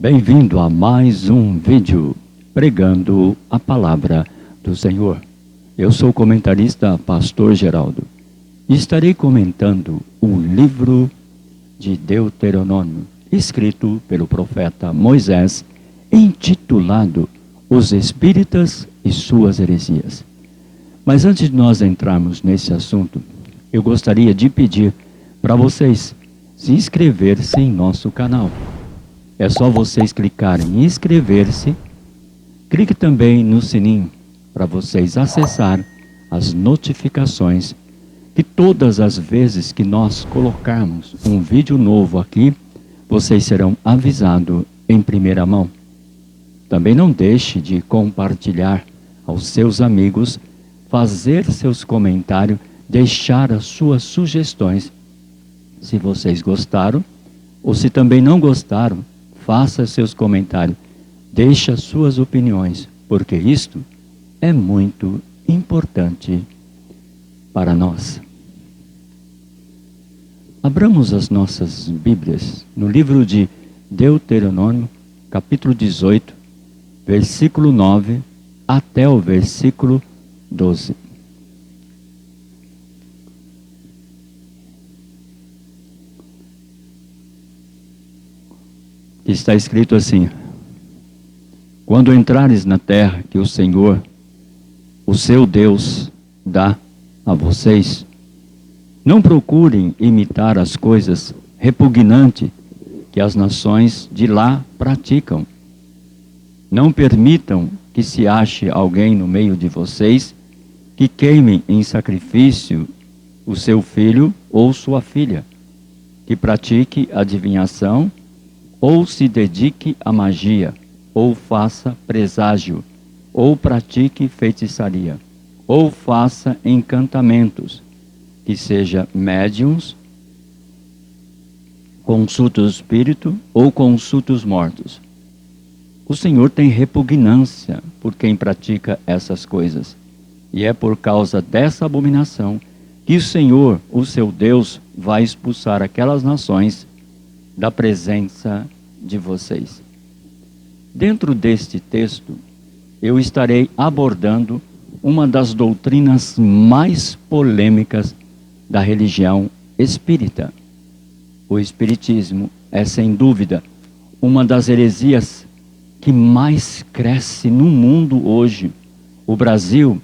Bem-vindo a mais um vídeo pregando a palavra do Senhor. Eu sou o comentarista Pastor Geraldo e estarei comentando o livro de Deuteronômio, escrito pelo profeta Moisés, intitulado Os Espíritas e Suas Heresias. Mas antes de nós entrarmos nesse assunto, eu gostaria de pedir para vocês se inscrever-se em nosso canal. É só vocês clicarem em inscrever-se. Clique também no sininho para vocês acessar as notificações, que todas as vezes que nós colocarmos um vídeo novo aqui, vocês serão avisados em primeira mão. Também não deixe de compartilhar aos seus amigos, fazer seus comentários, deixar as suas sugestões. Se vocês gostaram, ou se também não gostaram, faça seus comentários, deixe as suas opiniões, porque isto é muito importante para nós. Abramos as nossas Bíblias no livro de Deuteronômio, capítulo 18, versículo 9 até o versículo 12. Está escrito assim: quando entrares na terra que o Senhor, o seu Deus, dá a vocês, não procurem imitar as coisas repugnantes que as nações de lá praticam. Não permitam que se ache alguém no meio de vocês que queime em sacrifício o seu filho ou sua filha, que pratique adivinhação, ou se dedique à magia, ou faça preságio, ou pratique feitiçaria, ou faça encantamentos, que seja médiums, consulte o espírito, ou consulte os mortos. O Senhor tem repugnância por quem pratica essas coisas, e é por causa dessa abominação que o Senhor, o seu Deus, vai expulsar aquelas nações da presença de vocês. Dentro deste texto, eu estarei abordando uma das doutrinas mais polêmicas da religião espírita. O espiritismo é, sem dúvida, uma das heresias que mais cresce no mundo hoje. O Brasil,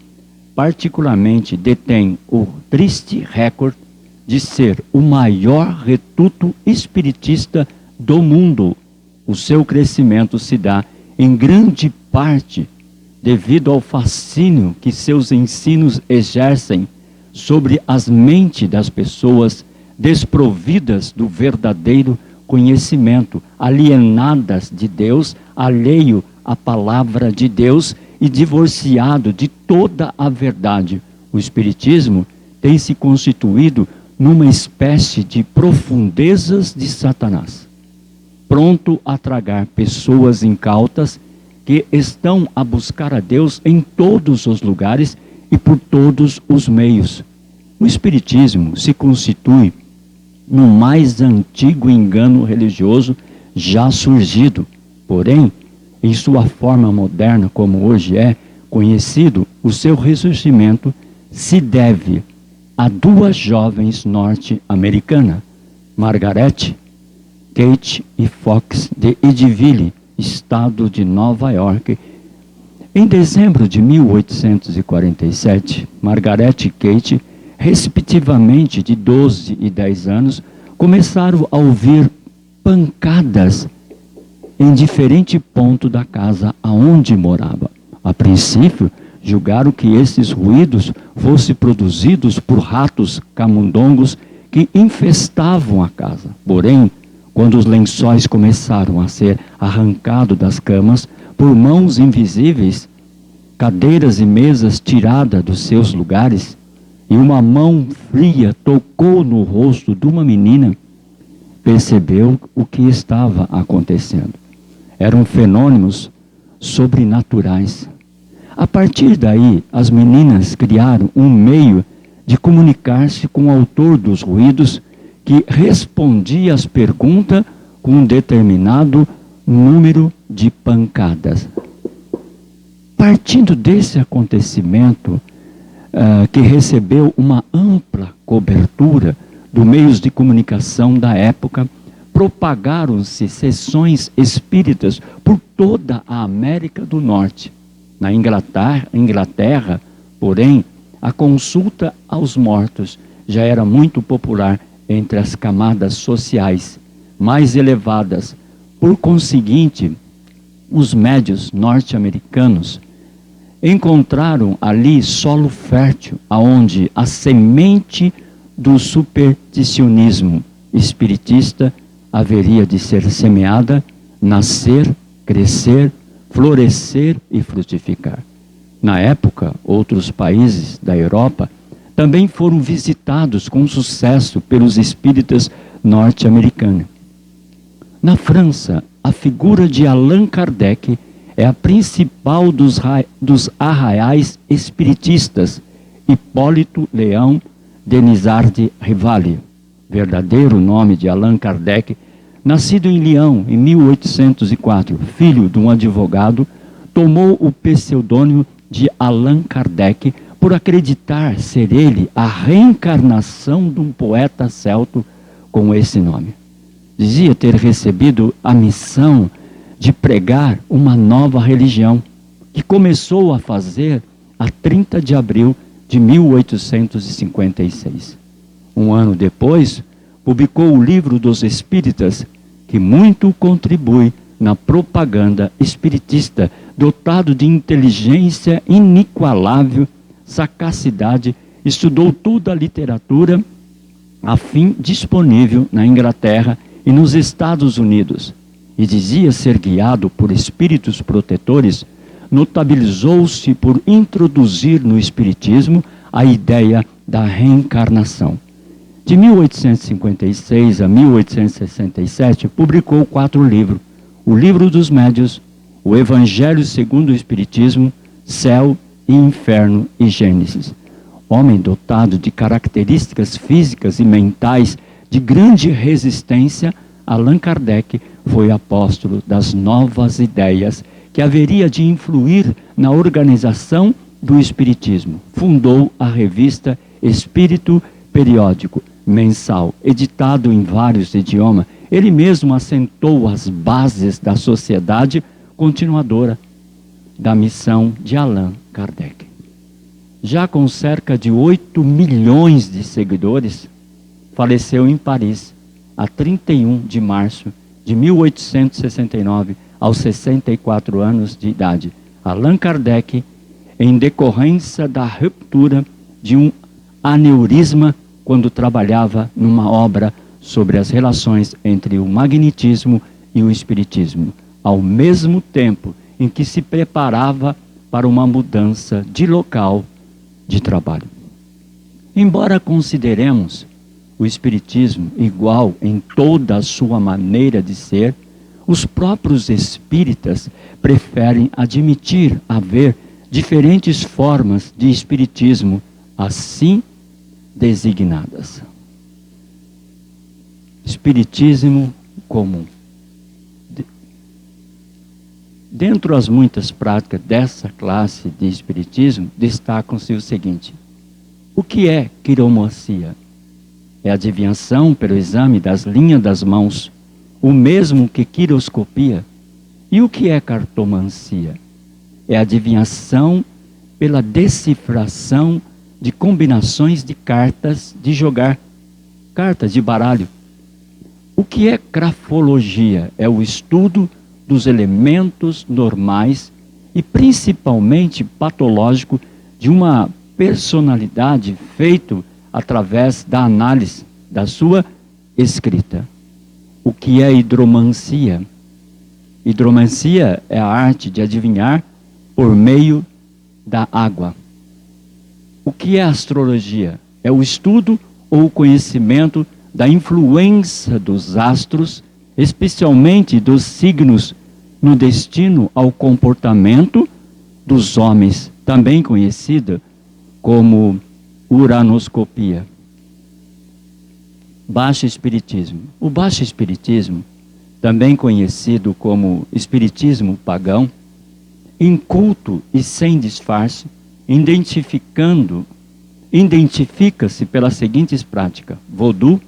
particularmente, detém o triste recorde de ser o maior reduto espiritista do mundo. O seu crescimento se dá em grande parte devido ao fascínio que seus ensinos exercem sobre as mentes das pessoas desprovidas do verdadeiro conhecimento, alienadas de Deus, alheio à palavra de Deus e divorciado de toda a verdade. O espiritismo tem se constituído numa espécie de profundezas de Satanás, pronto a tragar pessoas incautas que estão a buscar a Deus em todos os lugares e por todos os meios. O espiritismo se constitui no mais antigo engano religioso já surgido. Porém, em sua forma moderna, como hoje é conhecido, o seu ressurgimento se deve a duas jovens norte-americanas, Margaret Kate e Fox, de Eddyville, estado de Nova York. Em dezembro de 1847, Margaret e Kate, respectivamente de 12 e 10 anos, começaram a ouvir pancadas em diferente ponto da casa aonde morava. A princípio, julgaram que esses ruídos fossem produzidos por ratos camundongos que infestavam a casa. Porém, quando os lençóis começaram a ser arrancados das camas por mãos invisíveis, cadeiras e mesas tiradas dos seus lugares, e uma mão fria tocou no rosto de uma menina, percebeu o que estava acontecendo. Eram fenômenos sobrenaturais. A partir daí, as meninas criaram um meio de comunicar-se com o autor dos ruídos, que respondia às perguntas com um determinado número de pancadas. Partindo desse acontecimento, que recebeu uma ampla cobertura dos meios de comunicação da época, propagaram-se sessões espíritas por toda a América do Norte. Na Inglaterra, porém, a consulta aos mortos já era muito popular entre as camadas sociais mais elevadas. Por conseguinte, os médios norte-americanos encontraram ali solo fértil, aonde a semente do supersticionismo espiritista haveria de ser semeada, nascer, crescer, florescer e frutificar. Na época, outros países da Europa também foram visitados com sucesso pelos espíritas norte-americanos. Na França, a figura de Allan Kardec é a principal dos arraiais espiritistas. Hipólito Leão Denisard Rivali, verdadeiro nome de Allan Kardec, nascido em Lyon em 1804, filho de um advogado, tomou o pseudônimo de Allan Kardec por acreditar ser ele a reencarnação de um poeta celto com esse nome. Dizia ter recebido a missão de pregar uma nova religião, que começou a fazer a 30 de abril de 1856. Um ano depois, publicou o Livro dos Espíritas, que muito contribui na propaganda espiritista, dotado de inteligência inigualável, sagacidade, estudou toda a literatura a fim disponível na Inglaterra e nos Estados Unidos, e dizia ser guiado por espíritos protetores. Notabilizou-se por introduzir no espiritismo a ideia da reencarnação. De 1856 a 1867, publicou 4 livros: o Livro dos Médios, o Evangelho segundo o Espiritismo, Céu e Inferno e Gênesis. Homem dotado de características físicas e mentais de grande resistência, Allan Kardec foi apóstolo das novas ideias que haveria de influir na organização do Espiritismo. Fundou a revista Espírito Periódico, mensal, editado em vários idiomas. Ele mesmo assentou as bases da sociedade continuadora da missão de Allan Kardec. Já com cerca de 8 milhões de seguidores, faleceu em Paris, a 31 de março de 1869, aos 64 anos de idade. Allan Kardec, em decorrência da ruptura de um aneurisma quando trabalhava numa obra sobre as relações entre o magnetismo e o espiritismo, ao mesmo tempo em que se preparava para uma mudança de local de trabalho. Embora consideremos o espiritismo igual em toda a sua maneira de ser, os próprios espíritas preferem admitir haver diferentes formas de espiritismo assim designadas. Espiritismo comum. Dentro das muitas práticas dessa classe de espiritismo, destacam-se o seguinte: o que é quiromancia? É adivinhação pelo exame das linhas das mãos, o mesmo que quiroscopia. E o que é cartomancia? É adivinhação pela decifração de combinações de cartas, de jogar cartas de baralho. O que é grafologia? É o estudo dos elementos normais e principalmente patológico de uma personalidade feito através da análise da sua escrita. O que é hidromancia? Hidromancia é a arte de adivinhar por meio da água. O que é astrologia? É o estudo ou o conhecimento da influência dos astros, especialmente dos signos, no destino ao comportamento dos homens, também conhecida como uranoscopia. Baixo espiritismo. O baixo espiritismo também conhecido como espiritismo pagão, inculto e sem disfarce, identifica-se pelas seguintes práticas: vodú,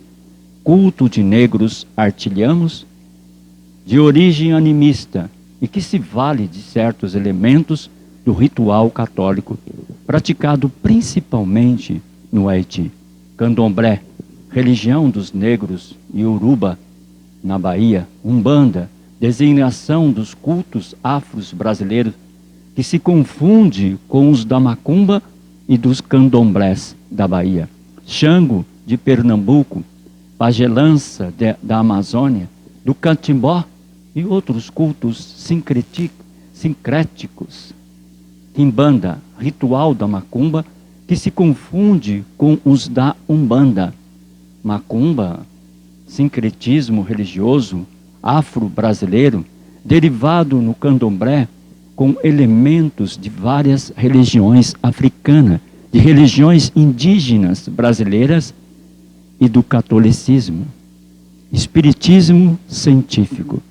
culto de negros artilhanos, de origem animista e que se vale de certos elementos do ritual católico, praticado principalmente no Haiti. Candomblé, religião dos negros, e Uruba, na Bahia. Umbanda, designação dos cultos afros brasileiros, que se confunde com os da Macumba e dos candomblés da Bahia. Xango, de Pernambuco, pagelança da Amazônia, do Catimbó e outros cultos sincréticos. Quimbanda, ritual da Macumba, que se confunde com os da Umbanda. Macumba, sincretismo religioso afro-brasileiro, derivado no candomblé com elementos de várias religiões africanas, de religiões indígenas brasileiras e do catolicismo. Espiritismo científico.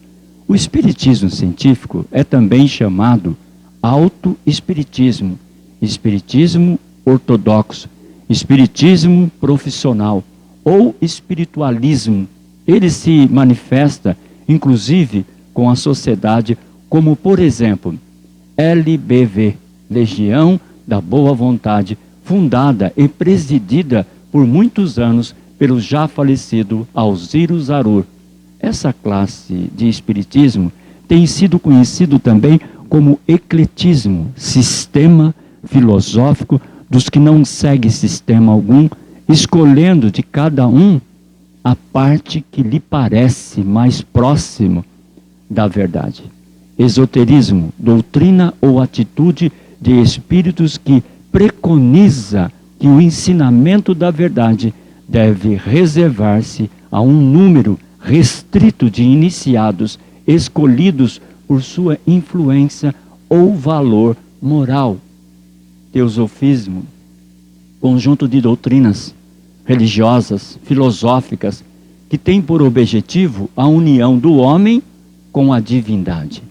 O espiritismo científico é também chamado autoespiritismo, espiritismo ortodoxo, espiritismo profissional ou espiritualismo. Ele se manifesta, inclusive, com a sociedade, como, por exemplo, LBV, Legião da Boa Vontade, fundada e presidida por muitos anos pelo já falecido Alziro Zarur. Essa classe de espiritismo tem sido conhecido também como ecletismo, sistema filosófico dos que não seguem sistema algum, escolhendo de cada um a parte que lhe parece mais próximo da verdade. Esoterismo, doutrina ou atitude de espíritos que preconiza que o ensinamento da verdade deve reservar-se a um número restrito de iniciados escolhidos por sua influência ou valor moral. Teosofismo, conjunto de doutrinas religiosas, filosóficas, que tem por objetivo a união do homem com a divindade,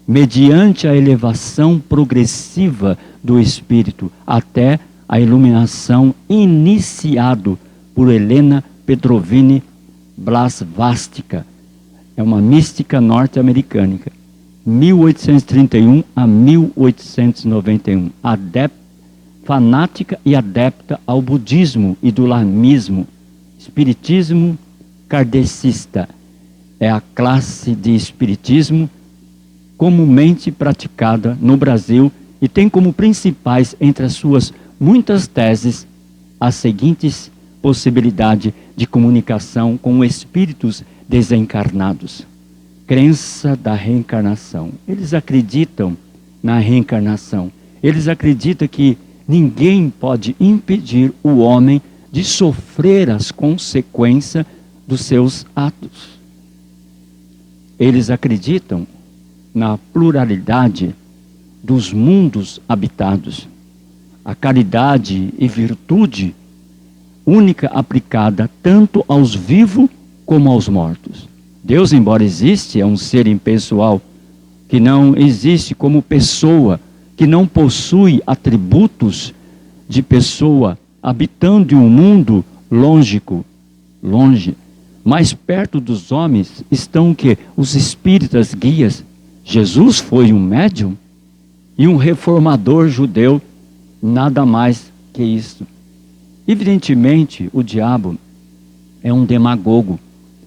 mediante a elevação progressiva do espírito até a iluminação, iniciado por Helena Petrovine Blavatsky. É uma mística norte-americana, 1831 a 1891, fanática e adepta ao budismo e do lamismo. Espiritismo kardecista é a classe de espiritismo comumente praticada no Brasil e tem como principais entre as suas muitas teses as seguintes possibilidades de comunicação com espíritos desencarnados. Crença da reencarnação. Eles acreditam na reencarnação. Eles acreditam que ninguém pode impedir o homem de sofrer as consequências dos seus atos. Eles acreditam na pluralidade dos mundos habitados. A caridade e virtude única aplicada tanto aos vivos como aos mortos. Deus, embora existe, é um ser impessoal, que não existe como pessoa, que não possui atributos de pessoa, habitando em um mundo longe. Mais perto dos homens estão que os espíritas guias. Jesus foi um médium e um reformador judeu, nada mais que isso. Evidentemente, o diabo é um demagogo,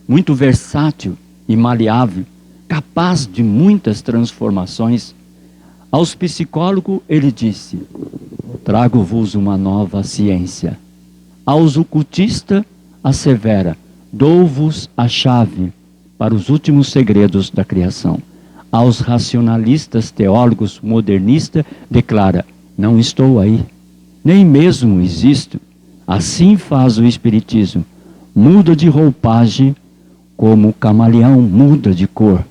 muito versátil e maleável, capaz de muitas transformações. Aos psicólogos ele disse: trago-vos uma nova ciência. Aos ocultistas assevera: dou-vos a chave para os últimos segredos da criação. Aos racionalistas teólogos modernistas declara: não estou aí, nem mesmo existo. Assim faz o espiritismo, muda de roupagem como o camaleão muda de cor,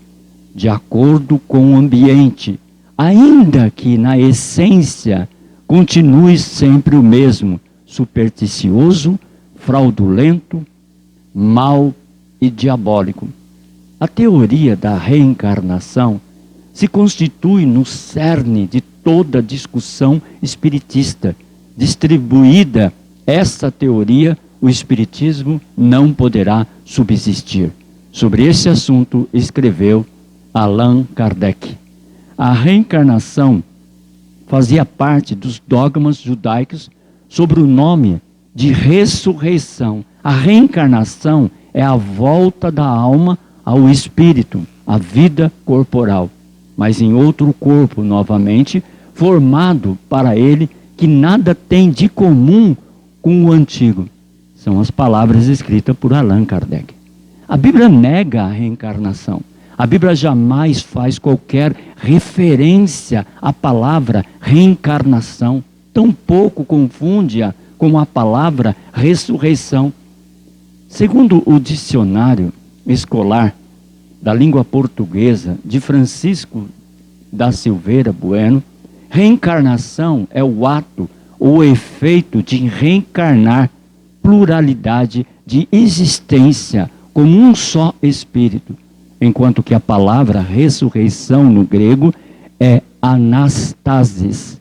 de acordo com o ambiente, ainda que na essência continue sempre o mesmo, supersticioso, fraudulento, mau e diabólico. A teoria da reencarnação se constitui no cerne de toda discussão espiritista. Distribuída essa teoria, o espiritismo não poderá subsistir. Sobre esse assunto escreveu Allan Kardec. A reencarnação fazia parte dos dogmas judaicos sobre o nome de ressurreição. A reencarnação é a volta da alma ao espírito, à vida corporal, mas em outro corpo novamente, formado para ele, que nada tem de comum com o antigo. São as palavras escritas por Allan Kardec. A Bíblia nega a reencarnação. A Bíblia jamais faz qualquer referência à palavra reencarnação. Tampouco confunde-a com a palavra ressurreição. Segundo o dicionário escolar da língua portuguesa de Francisco da Silveira Bueno, reencarnação é o ato ou efeito de reencarnar pluralidade de existência como um só espírito, enquanto que a palavra ressurreição no grego é anastasis,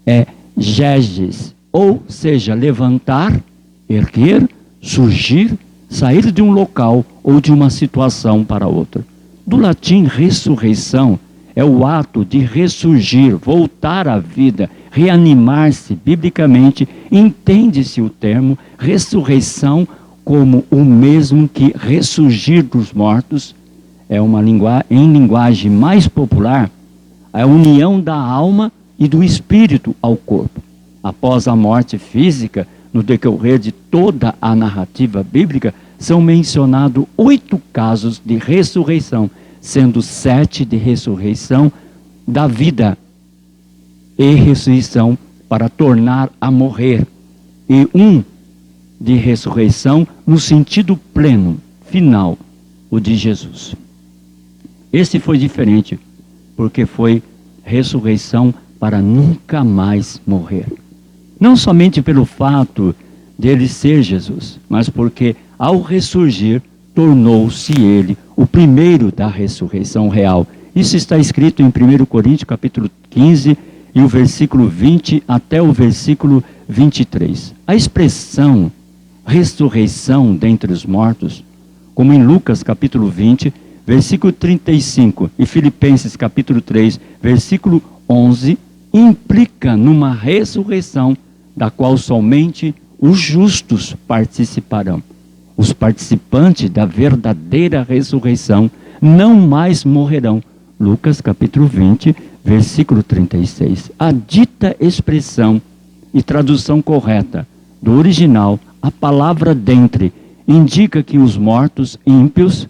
é geges, ou seja, levantar, erguer, surgir, sair de um local ou de uma situação para outra. Do latim ressurreição é o ato de ressurgir, voltar à vida, reanimar-se. Biblicamente, entende-se o termo ressurreição como o mesmo que ressurgir dos mortos. É em linguagem mais popular, a união da alma e do espírito ao corpo. Após a morte física, no decorrer de toda a narrativa bíblica, são mencionados 8 casos de ressurreição, sendo 7 de ressurreição da vida e ressurreição para tornar a morrer, e 1 de ressurreição no sentido pleno, final, o de Jesus. Esse foi diferente, porque foi ressurreição para nunca mais morrer. Não somente pelo fato dele ser Jesus, mas porque ao ressurgir, tornou-se ele o primeiro da ressurreição real. Isso está escrito em 1 Coríntios capítulo 15 e o versículo 20 até o versículo 23. A expressão ressurreição dentre os mortos, como em Lucas capítulo 20, versículo 35 e Filipenses capítulo 3, versículo 11, implica numa ressurreição da qual somente os justos participarão. Os participantes da verdadeira ressurreição não mais morrerão. Lucas capítulo 20, versículo 36. A dita expressão e tradução correta do original, a palavra dentre, indica que os mortos ímpios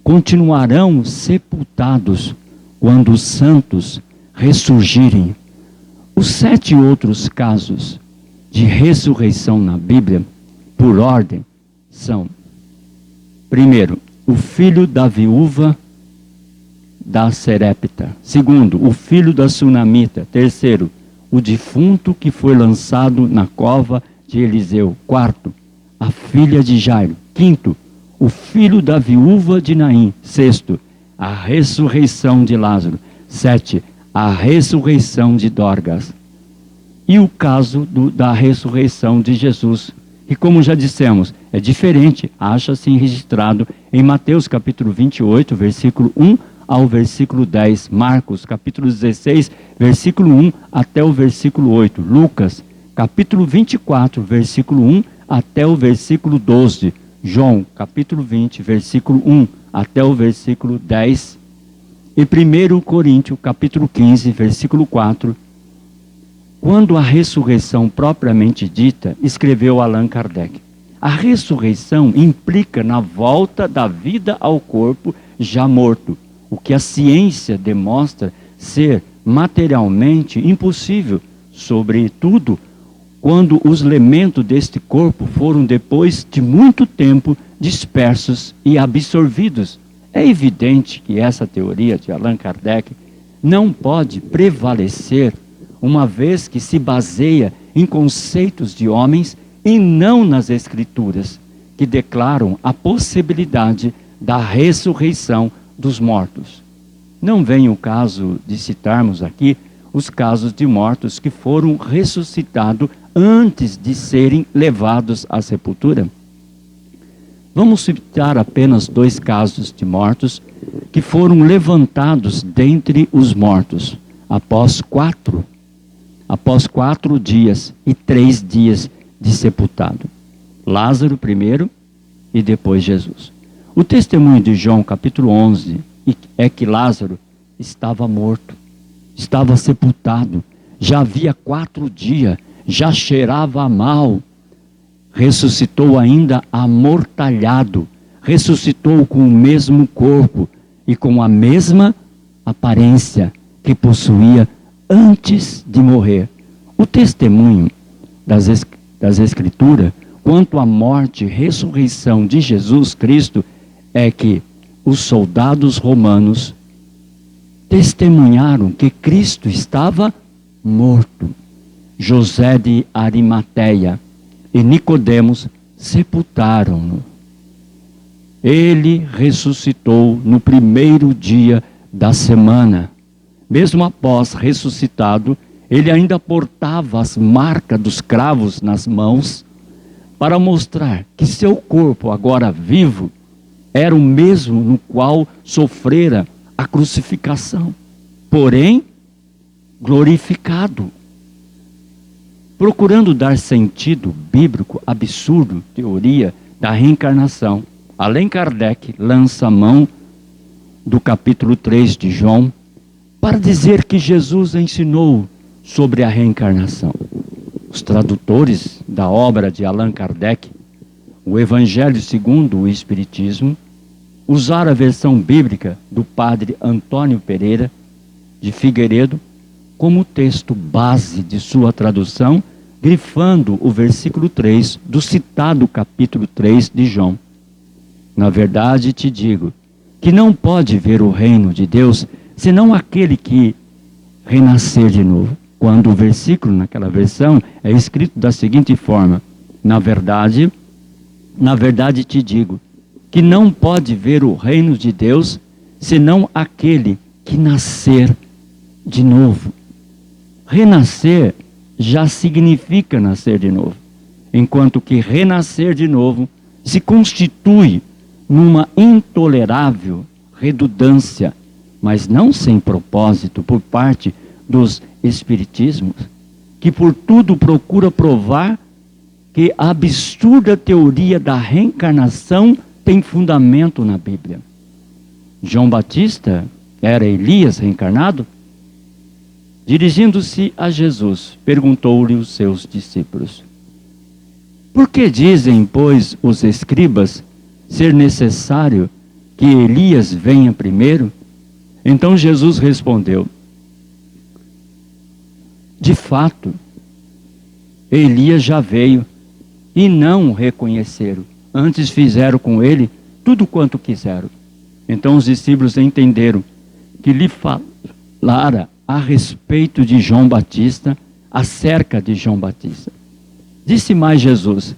continuarão sepultados quando os santos ressurgirem. Os 7 outros casos de ressurreição na Bíblia, por ordem, são: primeiro, o filho da viúva da Serepta; segundo, o filho da Sunamita; terceiro, o defunto que foi lançado na cova de Eliseu; quarto, a filha de Jairo; quinto, o filho da viúva de Naim; sexto, a ressurreição de Lázaro; 7, a ressurreição de Dorcas. E o caso da ressurreição de Jesus, e como já dissemos, é diferente, acha-se registrado em Mateus capítulo 28, versículo 1 ao versículo 10, Marcos capítulo 16, versículo 1 até o versículo 8, Lucas capítulo 24, versículo 1 até o versículo 12, João capítulo 20, versículo 1 até o versículo 10, e 1 Coríntios capítulo 15, versículo 4, quando a ressurreição propriamente dita, escreveu Allan Kardec. A ressurreição implica na volta da vida ao corpo já morto, o que a ciência demonstra ser materialmente impossível, sobretudo quando os elementos deste corpo foram depois de muito tempo dispersos e absorvidos. É evidente que essa teoria de Allan Kardec não pode prevalecer, uma vez que se baseia em conceitos de homens e não nas Escrituras, que declaram a possibilidade da ressurreição dos mortos. Não vem o caso de citarmos aqui os casos de mortos que foram ressuscitados antes de serem levados à sepultura. Vamos citar apenas 2 casos de mortos que foram levantados dentre os mortos, após 4 dias e 3 dias de sepultado. Lázaro primeiro e depois Jesus. O testemunho de João, capítulo 11, é que Lázaro estava morto, estava sepultado, já havia 4 dias, já cheirava mal, ressuscitou ainda amortalhado, ressuscitou com o mesmo corpo e com a mesma aparência que possuía antes de morrer. O testemunho das Escrituras quanto à morte e ressurreição de Jesus Cristo é que os soldados romanos testemunharam que Cristo estava morto. José de Arimateia e Nicodemos sepultaram-no. Ele ressuscitou no primeiro dia da semana. Mesmo após ressuscitado, ele ainda portava as marcas dos cravos nas mãos para mostrar que seu corpo, agora vivo, era o mesmo no qual sofrera a crucificação, porém glorificado. Procurando dar sentido bíblico absurdo, teoria da reencarnação, Allan Kardec lança a mão do capítulo 3 de João para dizer que Jesus ensinou sobre a reencarnação. Os tradutores da obra de Allan Kardec, o Evangelho segundo o Espiritismo, usaram a versão bíblica do padre Antônio Pereira de Figueiredo como texto base de sua tradução, grifando o versículo 3 do citado capítulo 3 de João. Na verdade te digo que não pode ver o reino de Deus senão aquele que renascer de novo. Quando o versículo naquela versão é escrito da seguinte forma: na verdade te digo que não pode ver o reino de Deus senão aquele que nascer de novo. Renascer já significa nascer de novo, enquanto que renascer de novo se constitui numa intolerável redundância, mas não sem propósito por parte dos espiritismos, que por tudo procura provar que a absurda teoria da reencarnação tem fundamento na Bíblia. João Batista era Elias reencarnado? Dirigindo-se a Jesus, perguntou-lhe os seus discípulos: por que dizem, pois, os escribas ser necessário que Elias venha primeiro? Então Jesus respondeu: de fato, Elias já veio e não o reconheceram. Antes fizeram com ele tudo quanto quiseram. Então os discípulos entenderam que lhe falara a respeito de João Batista, acerca de João Batista. Disse mais Jesus: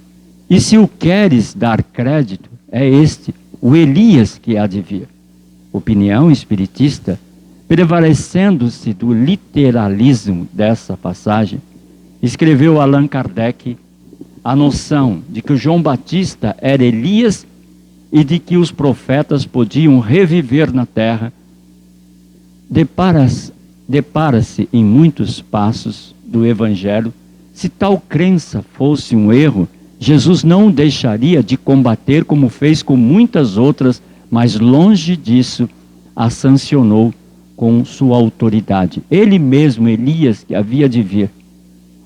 e se o queres dar crédito, é este, o Elias que há de vir. Opinião espiritista, prevalecendo-se do literalismo dessa passagem, escreveu Allan Kardec a noção de que João Batista era Elias e de que os profetas podiam reviver na terra. Depara-se em muitos passos do Evangelho. Se tal crença fosse um erro, Jesus não deixaria de combater como fez com muitas outras, mas longe disso a sancionou com sua autoridade. Ele mesmo, Elias, que havia de vir.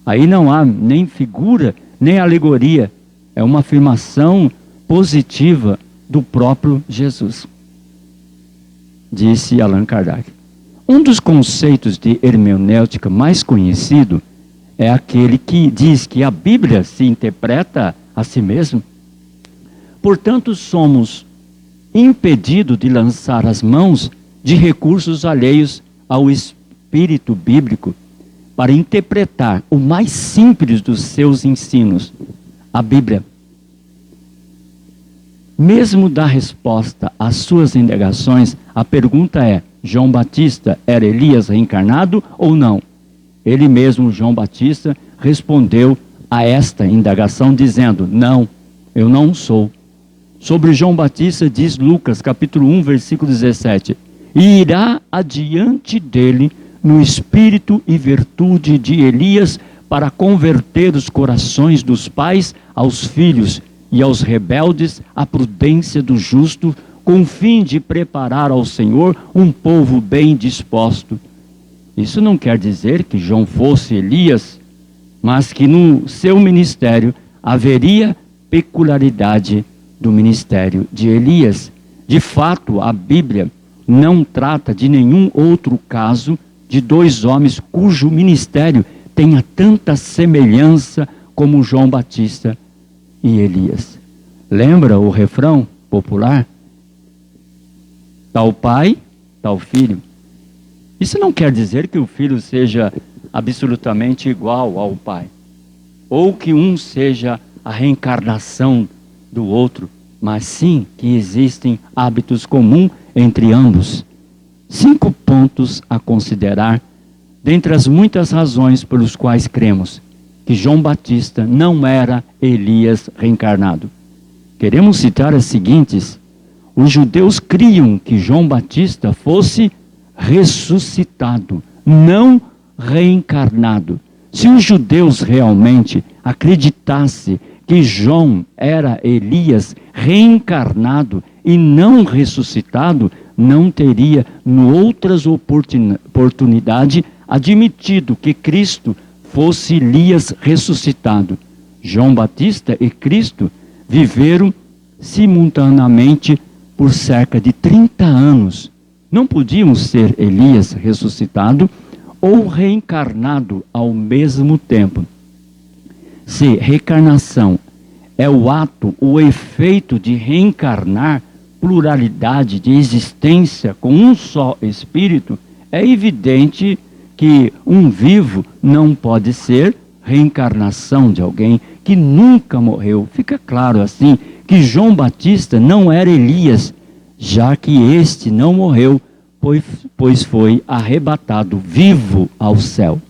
Aí não há nem figura, nem alegoria. É uma afirmação positiva do próprio Jesus. Disse Allan Kardec. Um dos conceitos de hermenêutica mais conhecido é aquele que diz que a Bíblia se interpreta a si mesma. Portanto, somos impedidos de lançar as mãos de recursos alheios ao espírito bíblico para interpretar o mais simples dos seus ensinos, a Bíblia. mesmo da resposta às suas indagações, a pergunta é: João Batista era Elias reencarnado ou não? Ele mesmo, João Batista, respondeu a esta indagação dizendo: não, eu não sou. Sobre João Batista diz Lucas capítulo 1, versículo 17: e irá adiante dele no espírito e virtude de Elias para converter os corações dos pais aos filhos e aos rebeldes à prudência do justo, com o fim de preparar ao Senhor um povo bem disposto. Isso não quer dizer que João fosse Elias, mas que no seu ministério haveria peculiaridade do ministério de Elias. De fato, a Bíblia não trata de nenhum outro caso de dois homens cujo ministério tenha tanta semelhança como João Batista e Elias. Lembra o refrão popular? Tal pai, tal filho. Isso não quer dizer que o filho seja absolutamente igual ao pai, ou que um seja a reencarnação do outro, mas sim que existem hábitos comuns entre ambos. 5 pontos a considerar, dentre as muitas razões pelos quais cremos que João Batista não era Elias reencarnado. Queremos citar as seguintes. Os judeus criam que João Batista fosse ressuscitado, não reencarnado. Se os judeus realmente acreditassem que João era Elias reencarnado e não ressuscitado, não teria, em outras oportunidades, admitido que Cristo fosse Elias ressuscitado. João Batista e Cristo viveram simultaneamente por cerca de 30 anos. Não podiam ser Elias ressuscitado ou reencarnado ao mesmo tempo. Se reencarnação é o ato, o efeito de reencarnar pluralidade de existência com um só espírito, é evidente que um vivo não pode ser reencarnação de alguém que nunca morreu. Fica claro assim que João Batista não era Elias, já que este não morreu, pois foi arrebatado vivo ao céu.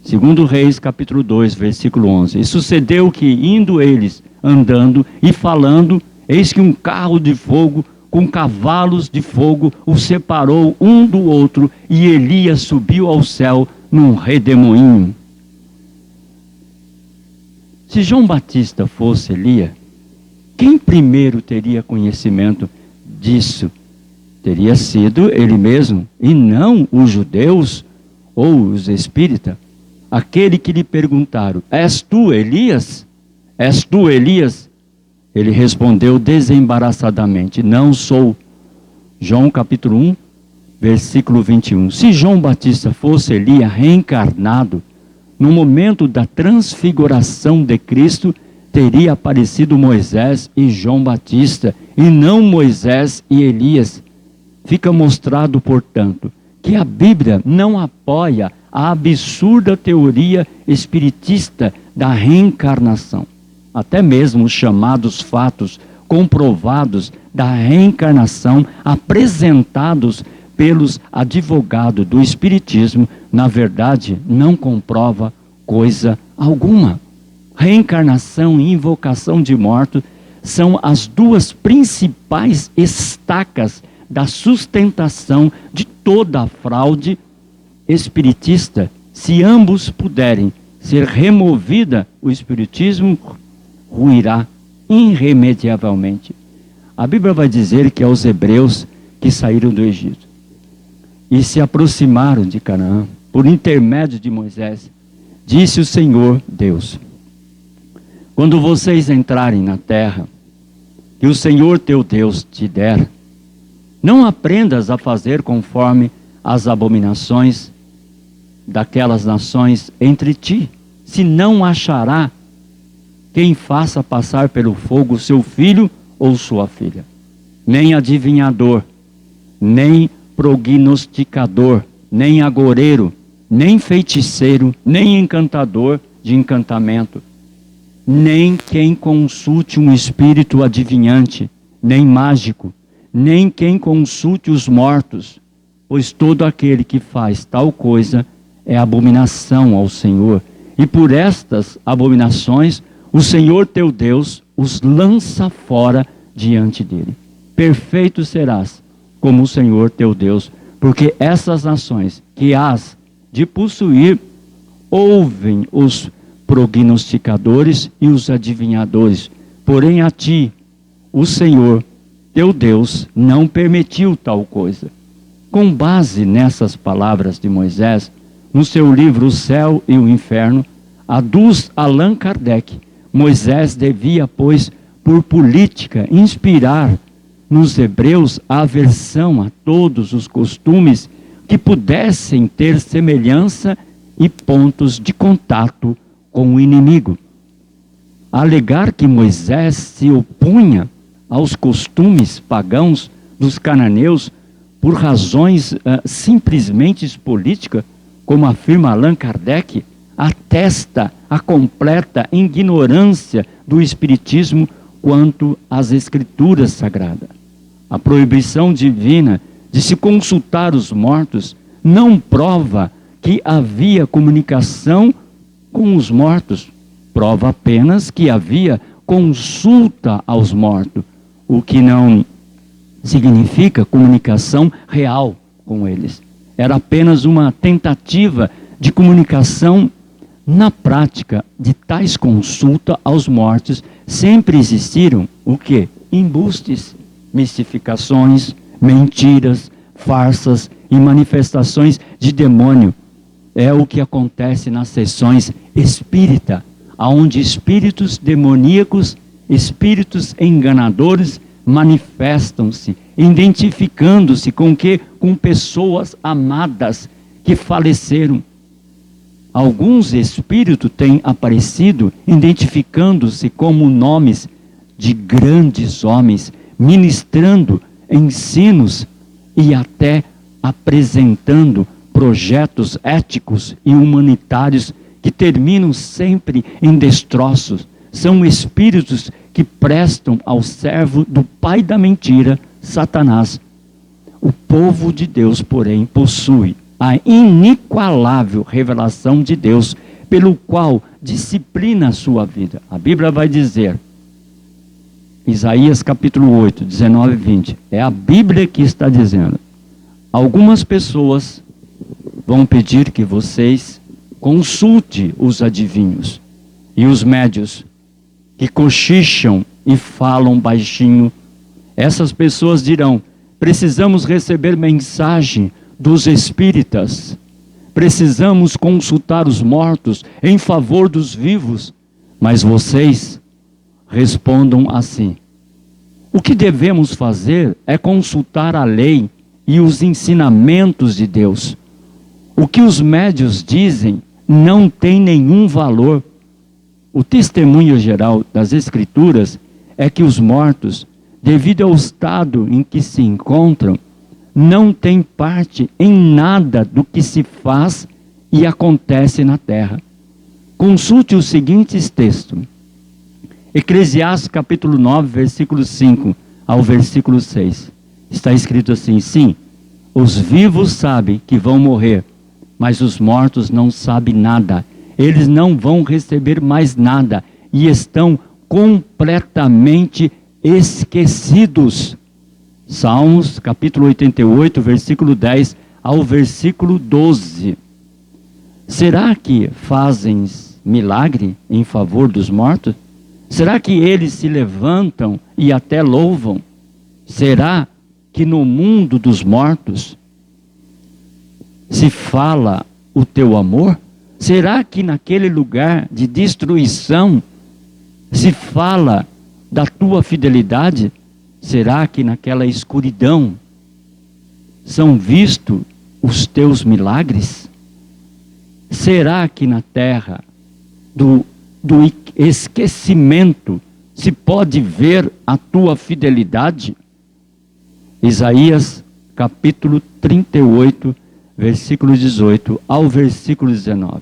Segundo Reis, capítulo 2, versículo 11. E sucedeu que, indo eles, andando e falando, eis que um carro de fogo, com cavalos de fogo, o separou um do outro, e Elias subiu ao céu num redemoinho. Se João Batista fosse Elias, quem primeiro teria conhecimento disso? Teria sido ele mesmo, e não os judeus ou os espíritas. Aquele que lhe perguntaram: és tu Elias? És tu Elias? Ele respondeu desembaraçadamente: não sou. João capítulo 1, versículo 21. Se João Batista fosse Elias reencarnado, no momento da transfiguração de Cristo, teria aparecido Moisés e João Batista, e não Moisés e Elias. Fica mostrado, portanto, que a Bíblia não apoia a absurda teoria espiritista da reencarnação. Até mesmo os chamados fatos comprovados da reencarnação apresentados pelos advogados do espiritismo, na verdade, não comprova coisa alguma. Reencarnação e invocação de mortos são as duas principais estacas da sustentação de toda a fraude espiritista. Se ambos puderem ser removida, o espiritismo ruirá irremediavelmente. A Bíblia vai dizer que aos hebreus que saíram do Egito e se aproximaram de Canaã, por intermédio de Moisés, disse o Senhor Deus: quando vocês entrarem na terra que o Senhor teu Deus te der, não aprendas a fazer conforme as abominações daquelas nações entre ti, senão achará quem faça passar pelo fogo seu filho ou sua filha. Nem adivinhador, nem prognosticador, nem agoreiro, nem feiticeiro, nem encantador de encantamento, nem quem consulte um espírito adivinhante, nem mágico, nem quem consulte os mortos, pois todo aquele que faz tal coisa é abominação ao Senhor. E por estas abominações, o Senhor teu Deus os lança fora diante dele. Perfeito serás, como o Senhor teu Deus, porque essas nações que hás de possuir ouvem os prognosticadores e os adivinhadores, porém a ti, o Senhor teu Deus, não permitiu tal coisa. Com base nessas palavras de Moisés, no seu livro O Céu e o Inferno, aduz Allan Kardec, Moisés devia, pois, por política, inspirar nos hebreus a aversão a todos os costumes que pudessem ter semelhança e pontos de contato com o inimigo. Alegar que Moisés se opunha aos costumes pagãos dos cananeus por razões simplesmente políticas, como afirma Allan Kardec, atesta a completa ignorância do espiritismo quanto às escrituras sagradas. A proibição divina de se consultar os mortos não prova que havia comunicação com os mortos, prova apenas que havia consulta aos mortos, o que não significa comunicação real com eles. Era apenas uma tentativa de comunicação. Na prática de tais consultas aos mortos, sempre existiram o quê? Embustes, mistificações, mentiras, farsas e manifestações de demônio. É o que acontece nas sessões espírita, onde espíritos demoníacos, espíritos enganadores manifestam-se, identificando-se com quê? Com pessoas amadas que faleceram. Alguns espíritos têm aparecido identificando-se como nomes de grandes homens, ministrando ensinos e até apresentando projetos éticos e humanitários que terminam sempre em destroços. São espíritos que prestam ao servo do pai da mentira, Satanás. O povo de Deus, porém, possui a inigualável revelação de Deus, pelo qual disciplina a sua vida. A Bíblia vai dizer, Isaías capítulo 8, 19 e 20, é a Bíblia que está dizendo. Algumas pessoas vão pedir que vocês consulte os adivinhos e os médios que cochicham e falam baixinho. Essas pessoas dirão, precisamos receber mensagem dos espíritas, precisamos consultar os mortos em favor dos vivos, mas vocês respondam assim: o que devemos fazer é consultar a lei e os ensinamentos de Deus. O que os médios dizem não tem nenhum valor. O testemunho geral das Escrituras é que os mortos, devido ao estado em que se encontram, não têm parte em nada do que se faz e acontece na terra. Consulte os seguintes textos. Eclesiastes capítulo 9, versículo 5 ao versículo 6. Está escrito assim: sim, os vivos sabem que vão morrer, mas os mortos não sabem nada. Eles não vão receber mais nada e estão completamente esquecidos. Salmos capítulo 88, versículo 10 ao versículo 12. Será que fazem milagre em favor dos mortos? Será que eles se levantam e até louvam? Será que no mundo dos mortos se fala o teu amor? Será que naquele lugar de destruição se fala da tua fidelidade? Será que naquela escuridão são vistos os teus milagres? Será que na terra do esquecimento se pode ver a tua fidelidade? Isaías capítulo 38, versículo 18 ao versículo 19.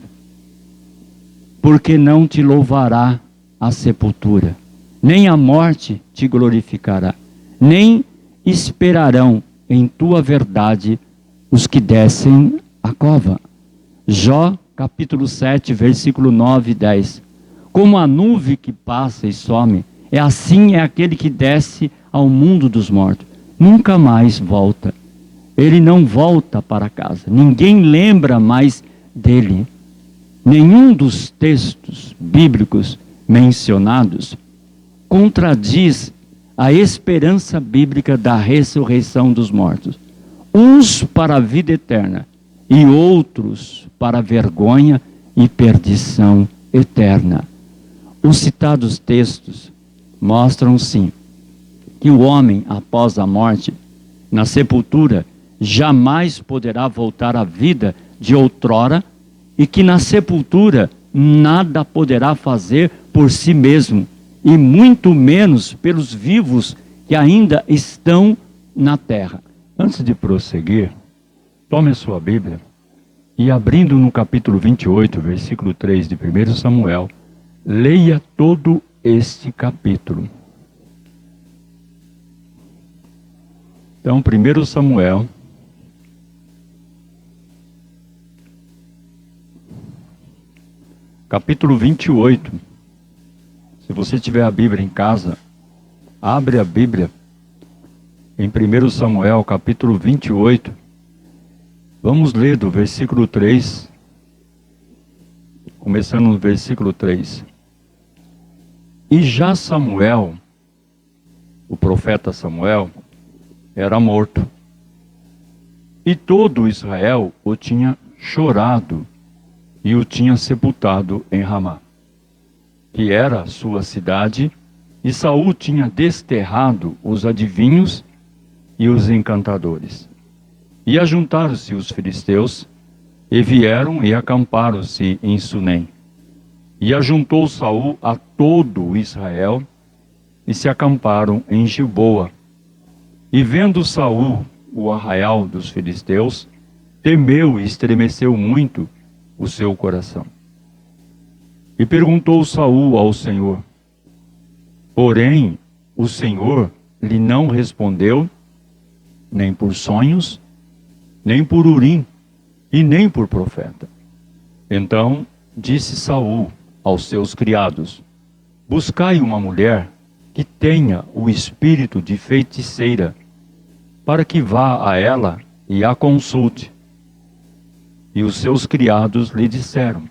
Porque não te louvará a sepultura, nem a morte te glorificará, nem esperarão em tua verdade os que descem a cova. Jó, capítulo 7, versículo 9 e 10. Como a nuvem que passa e some, assim é aquele que desce ao mundo dos mortos. Nunca mais volta. Ele não volta para casa. Ninguém lembra mais dele. Nenhum dos textos bíblicos mencionados contradiz a esperança bíblica da ressurreição dos mortos. Uns para a vida eterna e outros para a vergonha e perdição eterna. Os citados textos mostram, sim, que o homem, após a morte, na sepultura, jamais poderá voltar à vida de outrora e que na sepultura nada poderá fazer por si mesmo e muito menos pelos vivos que ainda estão na terra. Antes de prosseguir, tome a sua Bíblia e, abrindo no capítulo 28, versículo 3 de 1 Samuel, leia todo este capítulo. Então, 1 Samuel, capítulo 28. Se você tiver a Bíblia em casa, abre a Bíblia em 1 Samuel, capítulo 28. Vamos ler do versículo 3, começando no versículo 3. E já Samuel, o profeta Samuel, era morto, e todo Israel o tinha chorado e o tinha sepultado em Ramá, que era a sua cidade, e Saul tinha desterrado os adivinhos e os encantadores. E ajuntaram-se os filisteus, e vieram e acamparam-se em Sunem. E ajuntou Saul a todo Israel, e se acamparam em Gilboa. E vendo Saul o arraial dos filisteus, temeu e estremeceu muito o seu coração. E perguntou Saul ao Senhor. Porém, o Senhor lhe não respondeu, nem por sonhos, nem por Urim, e nem por profeta. Então disse Saul aos seus criados: buscai uma mulher que tenha o espírito de feiticeira, para que vá a ela e a consulte. E os seus criados lhe disseram: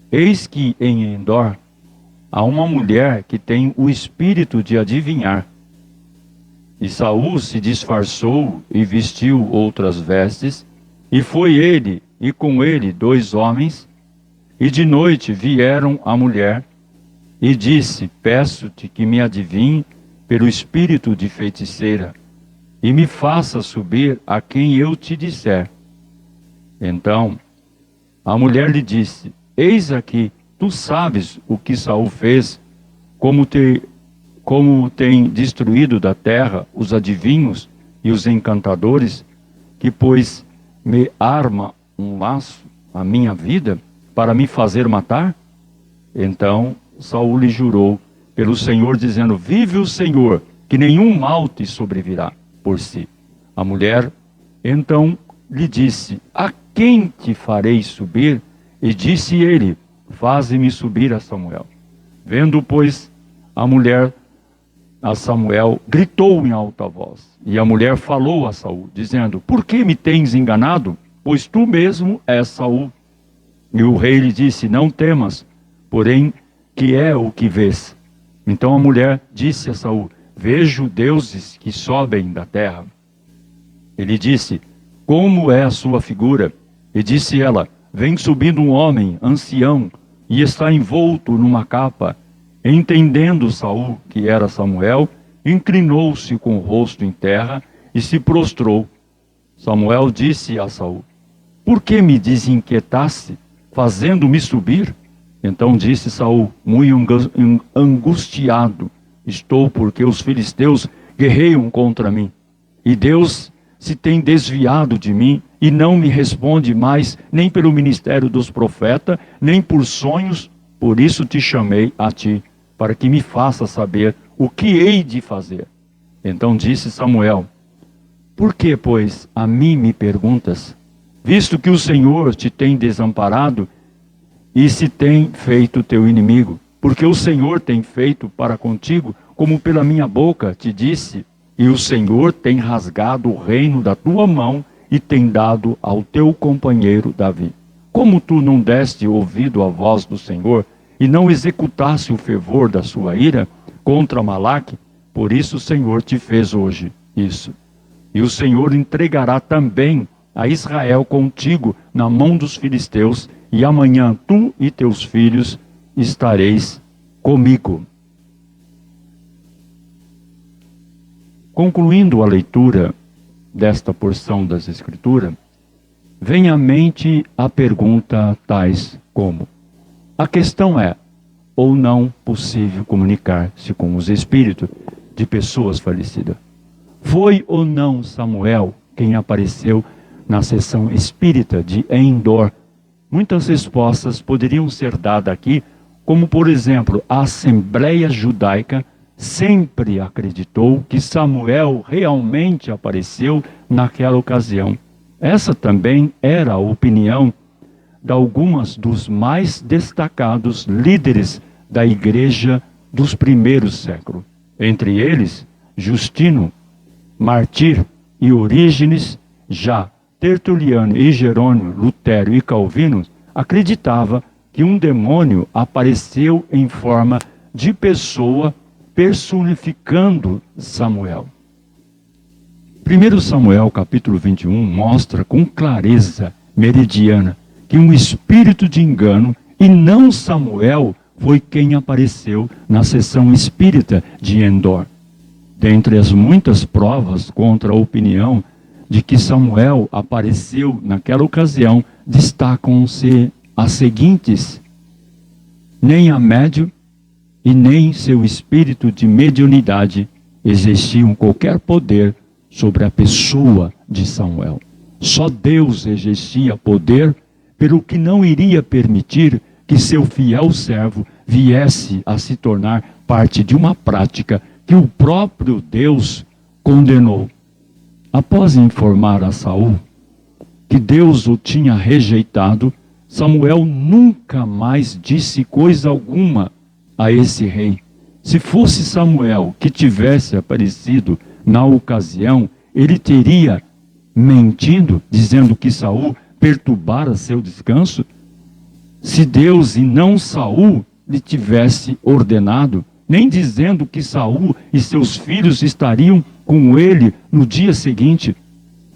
eis que em Endor há uma mulher que tem o espírito de adivinhar. E Saul se disfarçou e vestiu outras vestes, e foi ele e com ele 2 homens, e de noite vieram a mulher, e disse: peço-te que me adivinhe pelo espírito de feiticeira, e me faça subir a quem eu te disser. Então a mulher lhe disse: eis aqui, tu sabes o que Saul fez, como tem destruído da terra os adivinhos e os encantadores, que pois me arma um laço à minha vida para me fazer matar? Então Saul lhe jurou pelo Senhor, dizendo: vive o Senhor, que nenhum mal te sobrevirá por si. A mulher então lhe disse: a quem te farei subir? E disse ele: faze-me subir a Samuel. Vendo, pois, a mulher a Samuel, gritou em alta voz. E a mulher falou a Saul, dizendo: por que me tens enganado? Pois tu mesmo és Saul. E o rei lhe disse: não temas, porém, que é o que vês? Então a mulher disse a Saul: vejo deuses que sobem da terra. Ele disse: como é a sua figura? E disse ela: vem subindo um homem ancião, e está envolto numa capa. Entendendo Saul que era Samuel, inclinou-se com o rosto em terra e se prostrou. Samuel disse a Saul: por que me desinquietaste, fazendo-me subir? Então disse Saul, muito angustiado: estou porque os filisteus guerreiam contra mim, e Deus se tem desviado de mim, e não me responde mais, nem pelo ministério dos profetas, nem por sonhos. Por isso te chamei a ti. para que me faça saber o que hei de fazer. Então disse Samuel: por que, pois, a mim me perguntas? Visto que o Senhor te tem desamparado e se tem feito teu inimigo, porque o Senhor tem feito para contigo, como pela minha boca te disse, e o Senhor tem rasgado o reino da tua mão e tem dado ao teu companheiro Davi. Como tu não deste ouvido à voz do Senhor e não executaste o fervor da sua ira contra Amaleque, por isso o Senhor te fez hoje isso. E o Senhor entregará também a Israel contigo na mão dos filisteus, e amanhã tu e teus filhos estareis comigo. Concluindo a leitura desta porção das Escrituras, vem à mente a pergunta tais como: a questão é ou não possível comunicar-se com os espíritos de pessoas falecidas? Foi ou não Samuel quem apareceu na sessão espírita de Endor? Muitas respostas poderiam ser dadas aqui, como por exemplo, a Assembleia Judaica sempre acreditou que Samuel realmente apareceu naquela ocasião. Essa também era a opinião de algumas dos mais destacados líderes da igreja dos primeiros séculos. Entre eles, Justino, Martir e Orígenes. Já Tertuliano e Jerônimo, Lutero e Calvino acreditava que um demônio apareceu em forma de pessoa, personificando Samuel. 1 Samuel capítulo 21 mostra com clareza meridiana que um espírito de engano, e não Samuel, foi quem apareceu na sessão espírita de Endor. Dentre as muitas provas contra a opinião de que Samuel apareceu naquela ocasião, destacam-se as seguintes: nem a médium e nem seu espírito de mediunidade exerciam qualquer poder sobre a pessoa de Samuel. Só Deus exercia poder, pelo que não iria permitir que seu fiel servo viesse a se tornar parte de uma prática que o próprio Deus condenou. Após informar a Saul que Deus o tinha rejeitado, Samuel nunca mais disse coisa alguma a esse rei. Se fosse Samuel que tivesse aparecido na ocasião, ele teria mentido, dizendo que Saul perturbara seu descanso? Se Deus e não Saul lhe tivesse ordenado, nem dizendo que Saul e seus filhos estariam com ele no dia seguinte.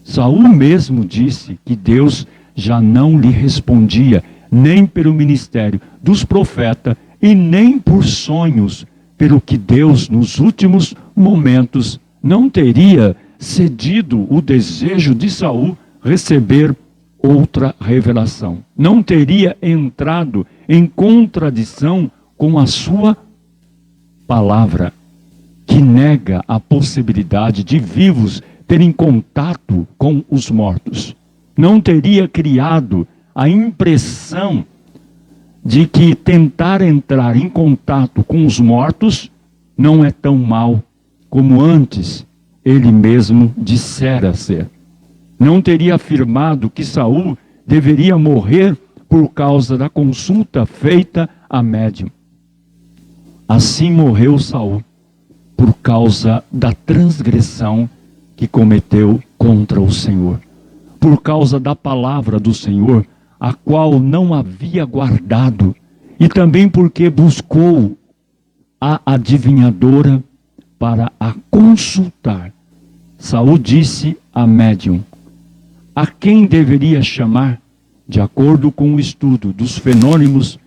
Saul mesmo disse que Deus já não lhe respondia, nem pelo ministério dos profetas e nem por sonhos, pelo que Deus nos últimos momentos não teria cedido o desejo de Saul receber outra revelação. Não teria entrado em contradição com a sua palavra, que nega a possibilidade de vivos terem contato com os mortos. Não teria criado a impressão de que tentar entrar em contato com os mortos não é tão mal como antes ele mesmo dissera ser. Não teria afirmado que Saul deveria morrer por causa da consulta feita a médium. Assim morreu Saul, por causa da transgressão que cometeu contra o Senhor, por causa da palavra do Senhor, a qual não havia guardado, e também porque buscou a adivinhadora para a consultar. Saul disse a médium a quem deveria chamar, de acordo com o estudo dos fenômenos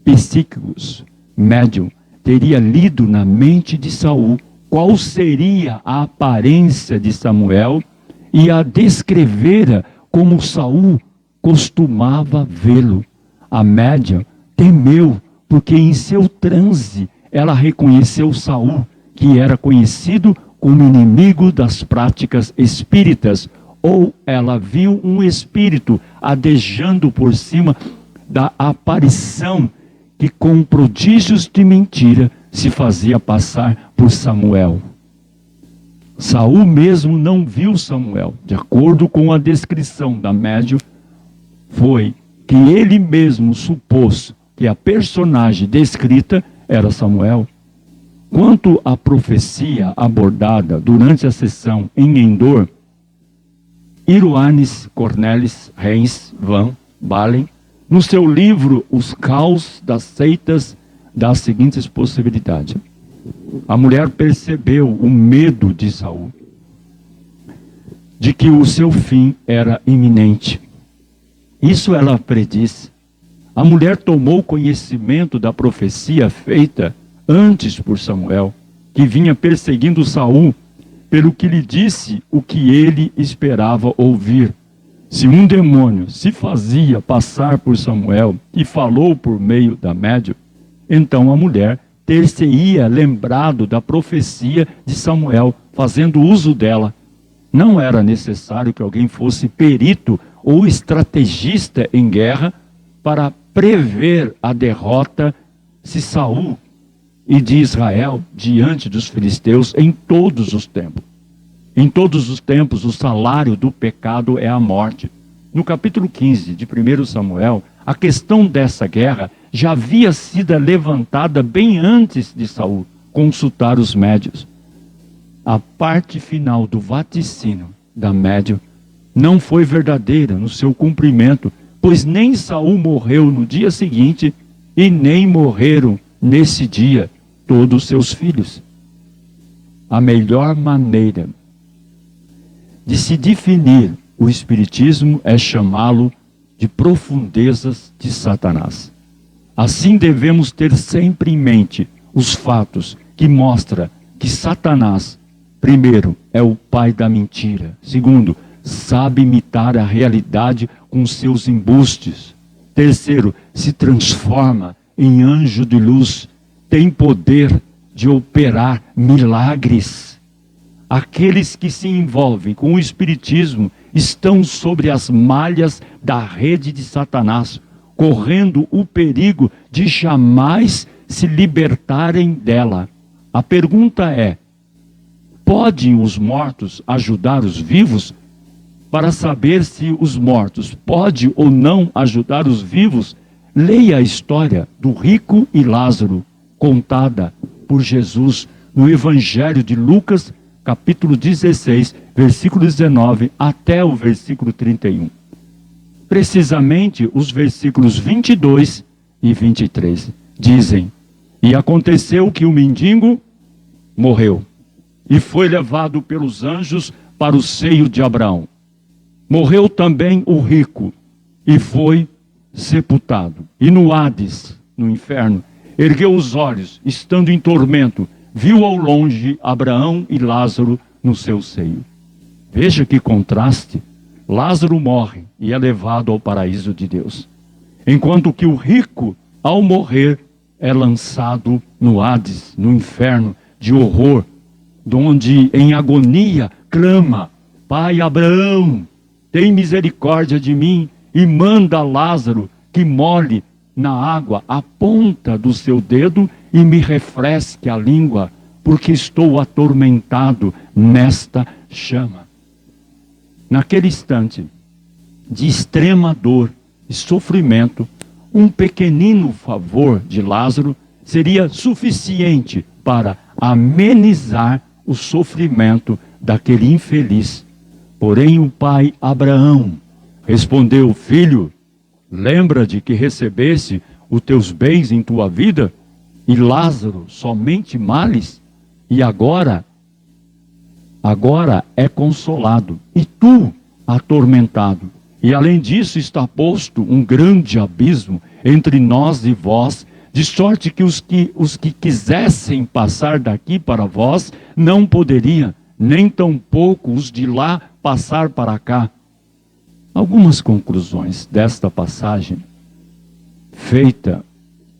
psíquicos. Médium teria lido na mente de Saul qual seria a aparência de Samuel e a descrevera como Saul costumava vê-lo. A médium temeu, porque em seu transe ela reconheceu Saul, que era conhecido como inimigo das práticas espíritas, ou ela viu um espírito adejando por cima da aparição que com prodígios de mentira se fazia passar por Samuel. Saul mesmo não viu Samuel. De acordo com a descrição da médium, foi que ele mesmo supôs que a personagem descrita era Samuel. Quanto à profecia abordada durante a sessão em Endor, Ioannis Cornelis Reis van Balen, no seu livro Os Caos das Seitas, dá as seguintes possibilidades. A mulher percebeu o medo de Saul, de que o seu fim era iminente. Isso ela predisse. A mulher tomou conhecimento da profecia feita antes por Samuel, que vinha perseguindo Saul, pelo que lhe disse o que ele esperava ouvir. Se um demônio se fazia passar por Samuel e falou por meio da médium, então a mulher ter-se-ia lembrado da profecia de Samuel, fazendo uso dela. Não era necessário que alguém fosse perito ou estrategista em guerra para prever a derrota de Saul e de Israel diante dos filisteus em todos os tempos. Em todos os tempos, o salário do pecado é a morte. No capítulo 15 de 1 Samuel, a questão dessa guerra já havia sido levantada bem antes de Saul consultar os médios. A parte final do vaticínio da médium não foi verdadeira no seu cumprimento, pois nem Saul morreu no dia seguinte e nem morreram nesse dia todos os seus filhos. A melhor maneira de se definir o espiritismo é chamá-lo de profundezas de Satanás. Assim devemos ter sempre em mente os fatos que mostram que Satanás, primeiro, é o pai da mentira. Segundo, sabe imitar a realidade com seus embustes. Terceiro, se transforma em anjo de luz. Tem poder de operar milagres. Aqueles que se envolvem com o espiritismo estão sobre as malhas da rede de Satanás, correndo o perigo de jamais se libertarem dela. A pergunta é: podem os mortos ajudar os vivos? Para saber se os mortos podem ou não ajudar os vivos, leia a história do rico e Lázaro, contada por Jesus no Evangelho de Lucas, capítulo 16, versículo 19 até o versículo 31. Precisamente os versículos 22 e 23 dizem: e aconteceu que o mendigo morreu e foi levado pelos anjos para o seio de Abraão. Morreu também o rico e foi sepultado. E no Hades, no inferno, ergueu os olhos, estando em tormento, viu ao longe Abraão e Lázaro no seu seio. Veja que contraste. Lázaro morre e é levado ao paraíso de Deus, enquanto que o rico, ao morrer, é lançado no Hades, no inferno de horror, onde em agonia clama: Pai Abraão, tem misericórdia de mim e manda Lázaro que molhe na água a ponta do seu dedo e me refresque a língua, porque estou atormentado nesta chama. Naquele instante de extrema dor e sofrimento, um pequenino favor de Lázaro seria suficiente para amenizar o sofrimento daquele infeliz. Porém, o pai Abraão respondeu: filho, lembra de que recebeste os teus bens em tua vida, e Lázaro somente males, e agora é consolado, e tu atormentado. E além disso está posto um grande abismo entre nós e vós, de sorte que os que quisessem passar daqui para vós não poderiam, nem tampouco os de lá passar para cá. Algumas conclusões desta passagem, feita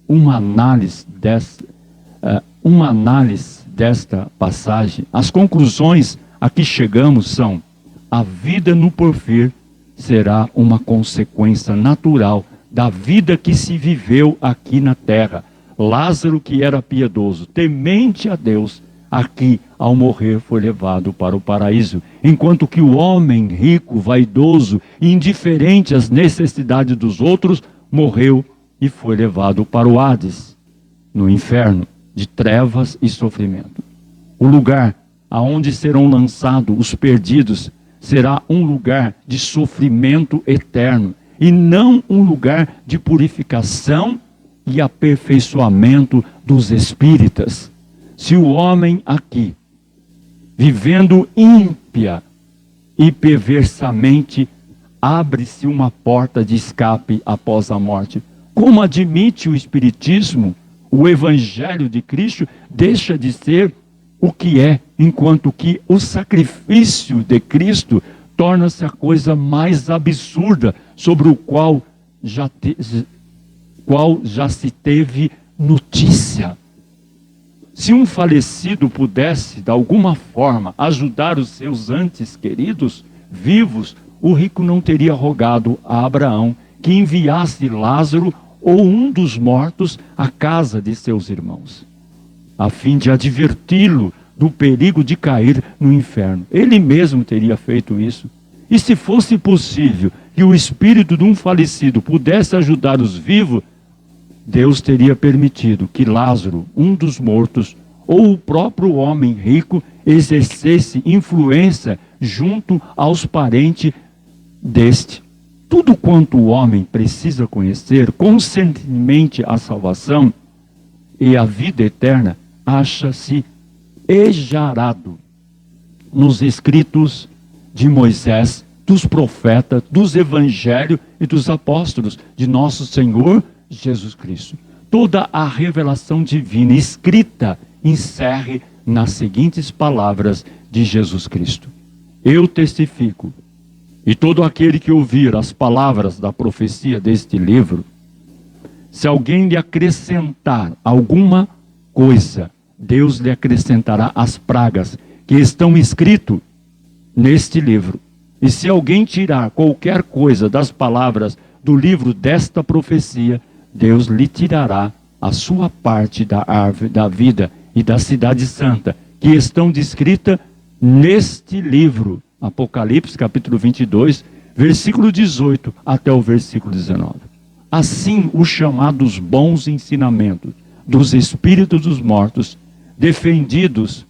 uma análise desta passagem, as conclusões a que chegamos são: a vida no porvir será uma consequência natural da vida que se viveu aqui na terra. Lázaro, que era piedoso, temente a Deus, aqui, ao morrer, foi levado para o paraíso, enquanto que o homem rico, vaidoso e indiferente às necessidades dos outros, morreu e foi levado para o Hades, no inferno de trevas e sofrimento. O lugar aonde serão lançados os perdidos será um lugar de sofrimento eterno e não um lugar de purificação e aperfeiçoamento dos espíritas. Se o homem aqui, vivendo ímpia e perversamente, abre-se uma porta de escape após a morte, como admite o Espiritismo, o Evangelho de Cristo deixa de ser o que é, enquanto que o sacrifício de Cristo torna-se a coisa mais absurda sobre o qual já se teve notícia. Se um falecido pudesse, de alguma forma, ajudar os seus antes queridos vivos, o rico não teria rogado a Abraão que enviasse Lázaro ou um dos mortos à casa de seus irmãos, a fim de adverti-lo do perigo de cair no inferno. Ele mesmo teria feito isso. E se fosse possível que o espírito de um falecido pudesse ajudar os vivos, Deus teria permitido que Lázaro, um dos mortos, ou o próprio homem rico, exercesse influência junto aos parentes deste. Tudo quanto o homem precisa conhecer, conscientemente a salvação e a vida eterna, acha-se ejarado nos escritos de Moisés, dos profetas, dos evangelhos e dos apóstolos de nosso Senhor Jesus Cristo. Toda a revelação divina escrita encerre nas seguintes palavras de Jesus Cristo: eu testifico, e todo aquele que ouvir as palavras da profecia deste livro, se alguém lhe acrescentar alguma coisa, Deus lhe acrescentará as pragas que estão escritas neste livro. E se alguém tirar qualquer coisa das palavras do livro desta profecia, Deus lhe tirará a sua parte da árvore da vida e da cidade santa, que estão descritas neste livro. Apocalipse capítulo 22, versículo 18 até o versículo 19. Assim, os chamados bons ensinamentos dos espíritos dos mortos, defendidos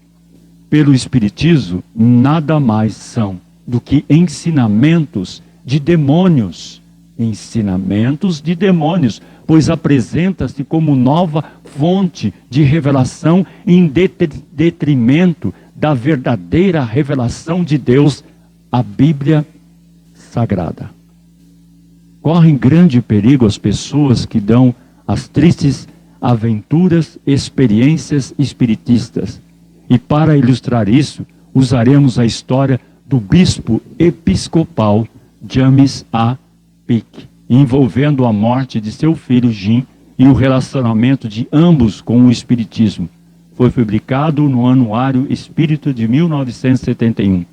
pelo Espiritismo, nada mais são do que ensinamentos de demônios. Ensinamentos de demônios, pois apresenta-se como nova fonte de revelação em detrimento da verdadeira revelação de Deus, a Bíblia Sagrada. Correm grande perigo as pessoas que dão as tristes aventuras, experiências espiritistas. E para ilustrar isso, usaremos a história do bispo episcopal James A. Peake, envolvendo a morte de seu filho Jim e o relacionamento de ambos com o espiritismo. Foi publicado no Anuário Espírita de 1971.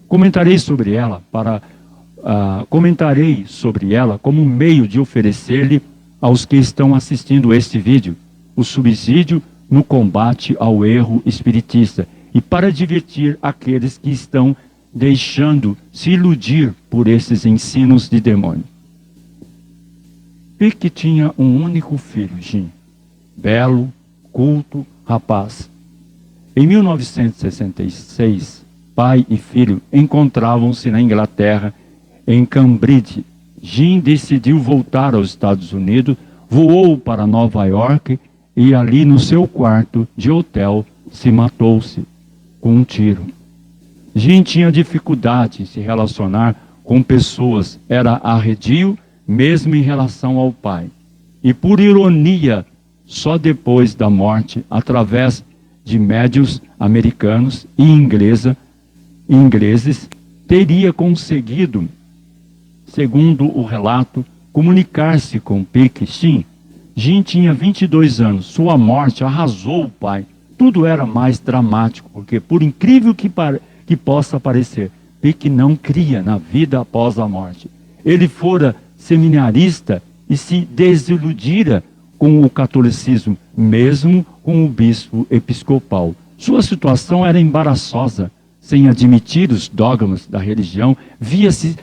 Comentarei sobre ela como meio de oferecer-lhe aos que estão assistindo este vídeo o subsídio no combate ao erro espiritista e para divertir aqueles que estão deixando se iludir por esses ensinos de demônio. Peake tinha um único filho, Jim, belo, culto, rapaz. Em 1966, pai e filho encontravam-se na Inglaterra, em Cambridge. Jim decidiu voltar aos Estados Unidos, voou para Nova York e ali no seu quarto de hotel se matou-se com um tiro. Jim tinha dificuldade em se relacionar com pessoas, era arredio mesmo em relação ao pai. E por ironia, só depois da morte, através de médiuns americanos e ingleses, teria conseguido, segundo o relato, comunicar-se com Peake. Jim tinha 22 anos, sua morte arrasou o pai. Tudo era mais dramático, porque por incrível que possa parecer, Peake não cria na vida após a morte. Ele fora seminarista e se desiludira com o catolicismo, mesmo com o bispo episcopal. Sua situação era embaraçosa. Sem admitir os dogmas da religião, via-se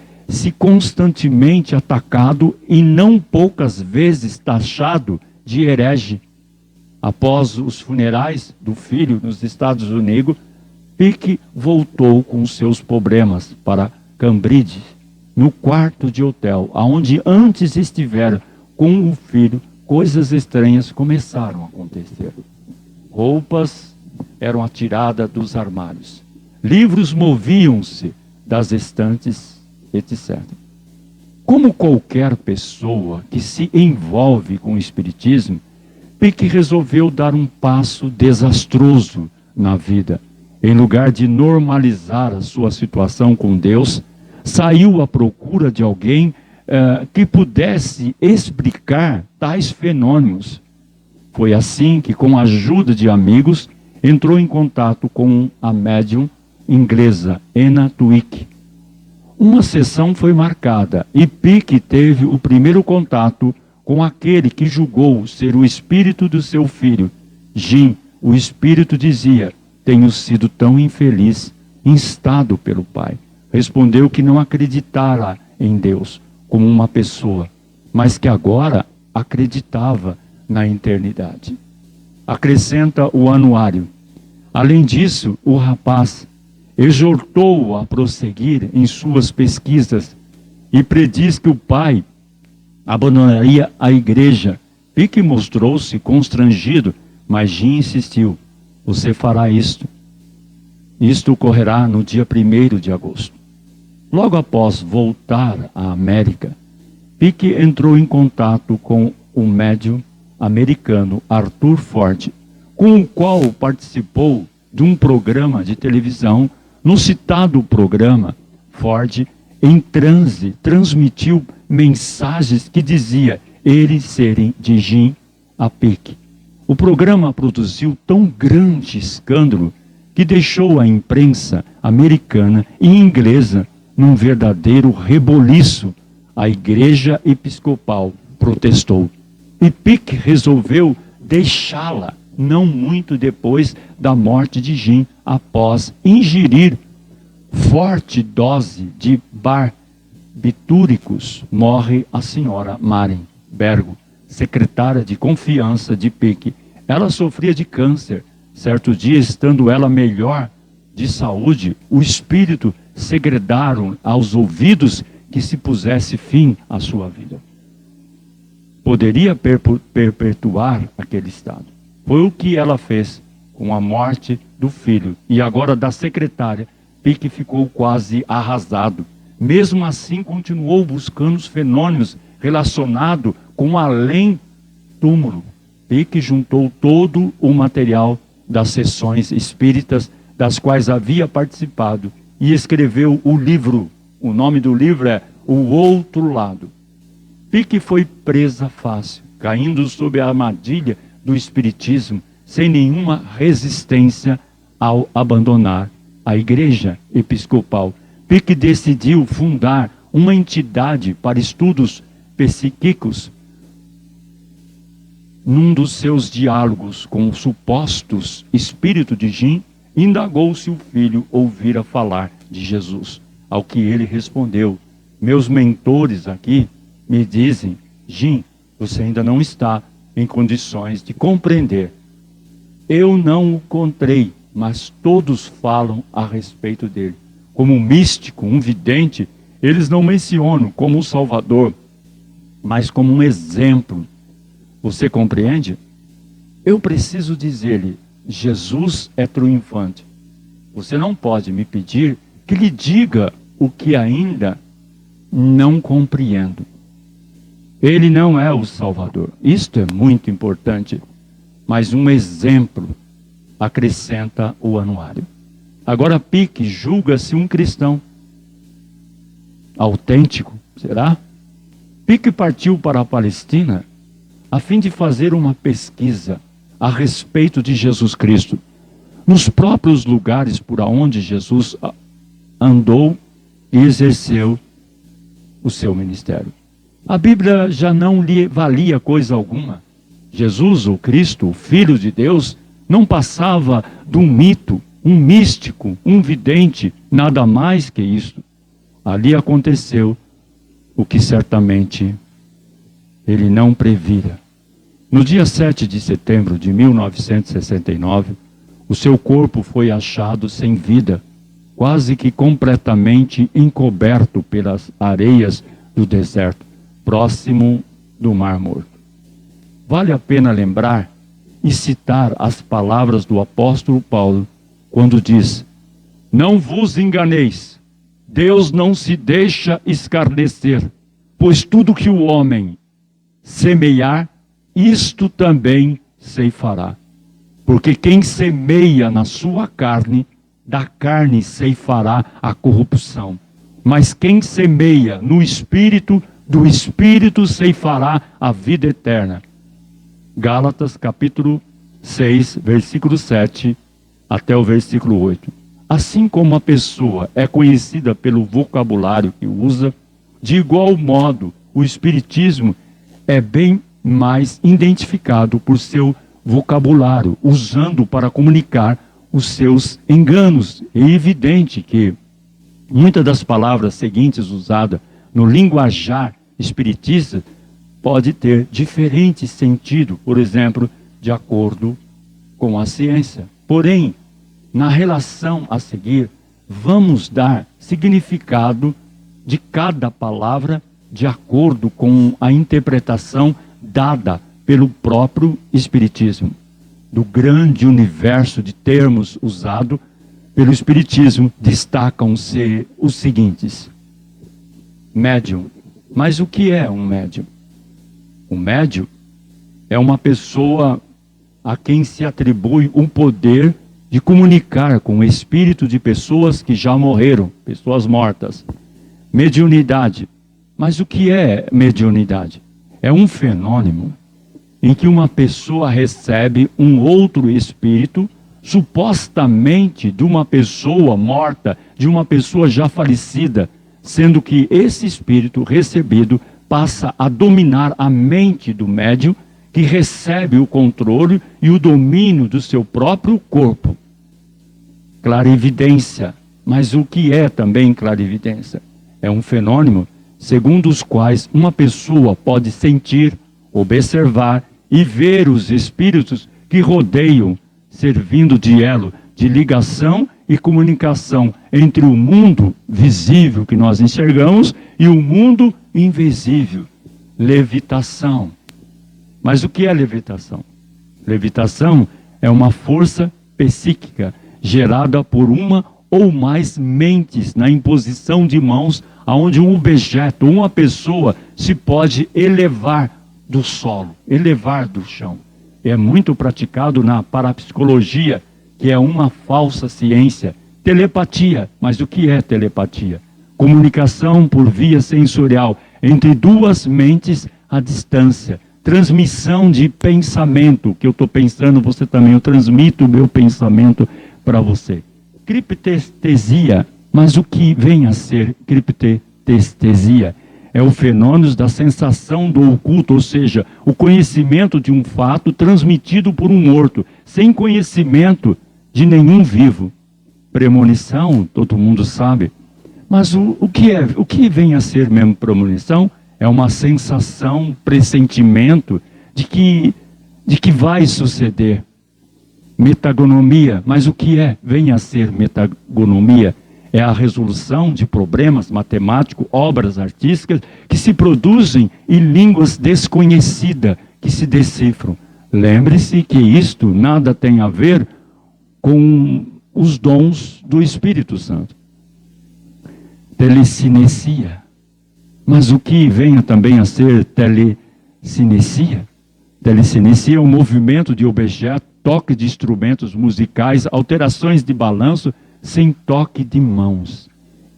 constantemente atacado e não poucas vezes taxado de herege. Após os funerais do filho nos Estados Unidos, Pique voltou com seus problemas para Cambridge, no quarto de hotel, aonde antes estivera com o filho. Coisas estranhas começaram a acontecer. Roupas eram atiradas dos armários. Livros moviam-se das estantes, etc. Como qualquer pessoa que se envolve com o espiritismo, Pique resolveu dar um passo desastroso na vida. Em lugar de normalizar a sua situação com Deus, saiu à procura de alguém que pudesse explicar tais fenômenos. Foi assim que, com a ajuda de amigos, entrou em contato com a médium inglesa Anna Twick. Uma sessão foi marcada e Pique teve o primeiro contato com aquele que julgou ser o espírito do seu filho. Jim, o espírito dizia: tenho sido tão infeliz, instado pelo pai. Respondeu que não acreditara em Deus como uma pessoa, mas que agora acreditava na eternidade. Acrescenta o anuário. Além disso, o rapaz exortou-o a prosseguir em suas pesquisas e prediz que o pai abandonaria a igreja. Pique mostrou-se constrangido, mas Jim insistiu: você fará isto. Isto ocorrerá no dia 1º de agosto. Logo após voltar à América, Pique entrou em contato com o médium americano Arthur Ford, com o qual participou de um programa de televisão. No citado programa, Ford, em transe, transmitiu mensagens que dizia eles serem de Jim a Pique. O programa produziu tão grande escândalo que deixou a imprensa americana e inglesa num verdadeiro reboliço. A igreja episcopal protestou e Pique resolveu deixá-la não muito depois da morte de Jim, após ingerir forte dose de barbitúricos. Morre a senhora Maren Bergo, secretária de confiança de Pique. Ela sofria de câncer. Certo dia, estando ela melhor de saúde, o espírito segredaram aos ouvidos que se pusesse fim à sua vida. Poderia perpetuar aquele estado. Foi o que ela fez com a morte do filho e agora da secretária. Pique ficou quase arrasado. Mesmo assim, continuou buscando os fenômenos relacionados com além-túmulo. Pique juntou todo o material das sessões espíritas das quais havia participado e escreveu o livro. O nome do livro é O Outro Lado. Pique foi presa fácil, caindo sob a armadilha do espiritismo, sem nenhuma resistência ao abandonar a igreja episcopal. Pique decidiu fundar uma entidade para estudos psíquicos. Num dos seus diálogos com os supostos espíritos de Jim, indagou se o filho ouvira falar de Jesus. Ao que ele respondeu: meus mentores aqui me dizem: Jim, você ainda não está em condições de compreender. Eu não o encontrei, mas todos falam a respeito dele. Como um místico, um vidente, eles não mencionam como um salvador, mas como um exemplo. Você compreende? Eu preciso dizer-lhe: Jesus é triunfante. Você não pode me pedir que lhe diga o que ainda não compreendo. Ele não é o Salvador. Isto é muito importante. Mas um exemplo, acrescenta o anuário. Agora Pique julga-se um cristão autêntico, será? Pique partiu para a Palestina a fim de fazer uma pesquisa a respeito de Jesus Cristo, nos próprios lugares por onde Jesus andou e exerceu o seu ministério. A Bíblia já não lhe valia coisa alguma. Jesus, o Cristo, o Filho de Deus, não passava de um mito, um místico, um vidente, nada mais que isso. Ali aconteceu o que certamente ele não previra. No dia 7 de setembro de 1969, o seu corpo foi achado sem vida, quase que completamente encoberto pelas areias do deserto, próximo do Mar Morto. Vale a pena lembrar e citar as palavras do apóstolo Paulo, quando diz: não vos enganeis, Deus não se deixa escarnecer, pois tudo que o homem semear, isto também ceifará. Porque quem semeia na sua carne, da carne ceifará a corrupção. Mas quem semeia no Espírito, do Espírito ceifará a vida eterna. Gálatas capítulo 6, versículo 7 até o versículo 8. Assim como a pessoa é conhecida pelo vocabulário que usa, de igual modo o Espiritismo é bem mais identificado por seu vocabulário, usando para comunicar os seus enganos. É evidente que muitas das palavras seguintes usadas no linguajar espiritista pode ter diferente sentido, por exemplo, de acordo com a ciência. Porém, na relação a seguir, vamos dar significado de cada palavra de acordo com a interpretação dada pelo próprio Espiritismo. Do grande universo de termos usado pelo Espiritismo, destacam-se os seguintes: médium. Mas o que é um médium? Um médium é uma pessoa a quem se atribui um poder de comunicar com o espírito de pessoas que já morreram, pessoas mortas. Mediunidade. Mas o que é mediunidade? É um fenômeno em que uma pessoa recebe um outro espírito, supostamente de uma pessoa morta, de uma pessoa já falecida, sendo que esse espírito recebido passa a dominar a mente do médium, que recebe o controle e o domínio do seu próprio corpo. Clarividência. Mas o que é também clarividência? É um fenômeno segundo os quais uma pessoa pode sentir, observar e ver os espíritos que rodeiam, servindo de elo de ligação e comunicação entre o mundo visível que nós enxergamos e o mundo invisível. Levitação. Mas o que é levitação? Levitação é uma força psíquica gerada por uma ou mais mentes na imposição de mãos, aonde um objeto, uma pessoa se pode elevar do solo, elevar do chão. É muito praticado na parapsicologia, que é uma falsa ciência. Telepatia. Mas o que é telepatia? Comunicação por via sensorial entre duas mentes à distância. Transmissão de pensamento, que eu estou pensando, você também, eu transmito o meu pensamento para você. Criptestesia. Mas o que vem a ser criptestesia? É o fenômeno da sensação do oculto, ou seja, o conhecimento de um fato transmitido por um morto, sem conhecimento de nenhum vivo. Premonição, todo mundo sabe. Mas o que vem a ser mesmo premonição? É uma sensação, pressentimento de que vai suceder. Metagonomia. Mas o que vem a ser metagonomia? É a resolução de problemas matemáticos, obras artísticas que se produzem em línguas desconhecidas, que se decifram. Lembre-se que isto nada tem a ver com os dons do Espírito Santo. Telecinesia. Mas o que vem também a ser telecinesia? Telecinesia é um movimento de objetos, toque de instrumentos musicais, alterações de balanço, sem toque de mãos.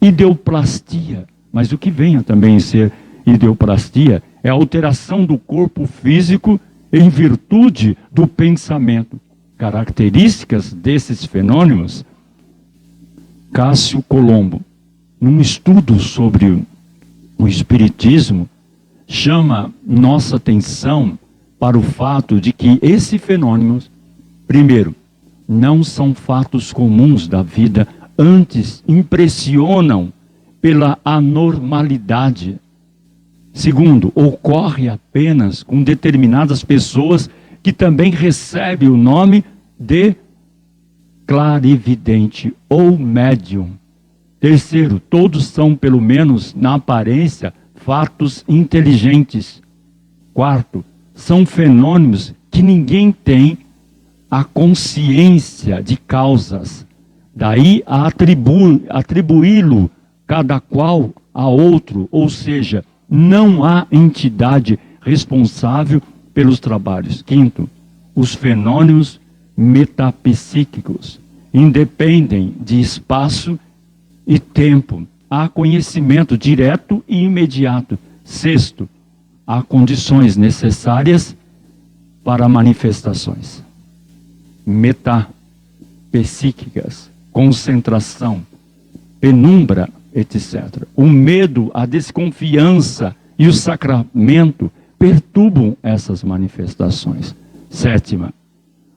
Ideoplastia. Mas o que vem também a ser ideoplastia é a alteração do corpo físico em virtude do pensamento. Características desses fenômenos, Cássio Colombo, num estudo sobre o Espiritismo, chama nossa atenção para o fato de que esses fenômenos, primeiro, não são fatos comuns da vida, antes impressionam pela anormalidade. Segundo, ocorre apenas com determinadas pessoas que também recebem o nome de clarividente ou médium. Terceiro, todos são, pelo menos na aparência, fatos inteligentes. Quarto, são fenômenos que ninguém tem a consciência de causas. Daí a atribuí-lo cada qual a outro, ou seja, não há entidade responsável pelos trabalhos. Quinto, os fenômenos metapsíquicos independem de espaço e tempo. Há conhecimento direto e imediato. Sexto, há condições necessárias para manifestações metapsíquicas, concentração, penumbra, etc. O medo, a desconfiança e o sacramento perturbam essas manifestações. Sétima,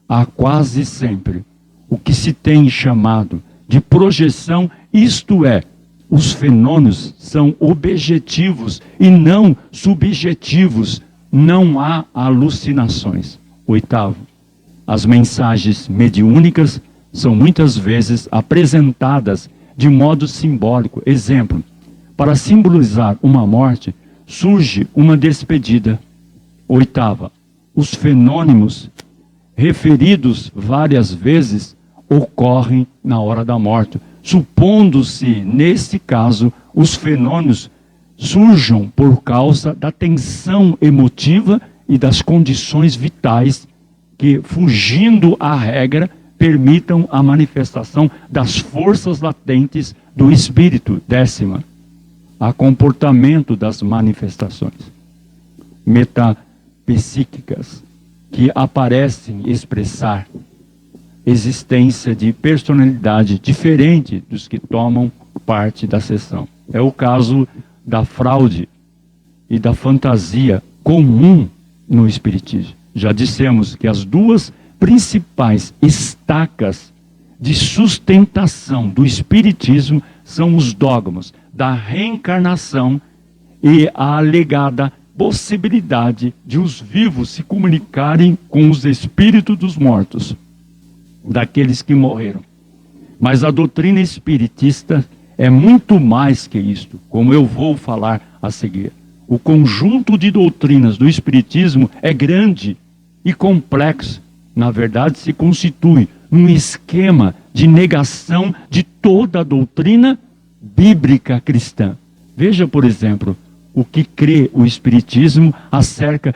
há quase sempre o que se tem chamado de projeção, isto é, os fenômenos são objetivos e não subjetivos, não há alucinações. Oitavo, as mensagens mediúnicas são muitas vezes apresentadas de modo simbólico. Exemplo, para simbolizar uma morte, surge uma despedida. Oitava, os fenômenos referidos várias vezes ocorrem na hora da morte, supondo-se, nesse caso, os fenômenos surjam por causa da tensão emotiva e das condições vitais que, fugindo à regra, permitam a manifestação das forças latentes do espírito. Décima, a comportamento das manifestações metapsíquicas que parecem expressar existência de personalidade diferente dos que tomam parte da sessão. É o caso da fraude e da fantasia comum no espiritismo. Já dissemos que as duas principais estacas de sustentação do espiritismo são os dogmas da reencarnação e a alegada possibilidade de os vivos se comunicarem com os espíritos dos mortos, daqueles que morreram. Mas a doutrina espiritista é muito mais que isto, como eu vou falar a seguir. O conjunto de doutrinas do espiritismo é grande e complexo. Na verdade, se constitui num esquema de negação de toda a doutrina bíblica cristã. Veja, por exemplo, o que crê o espiritismo acerca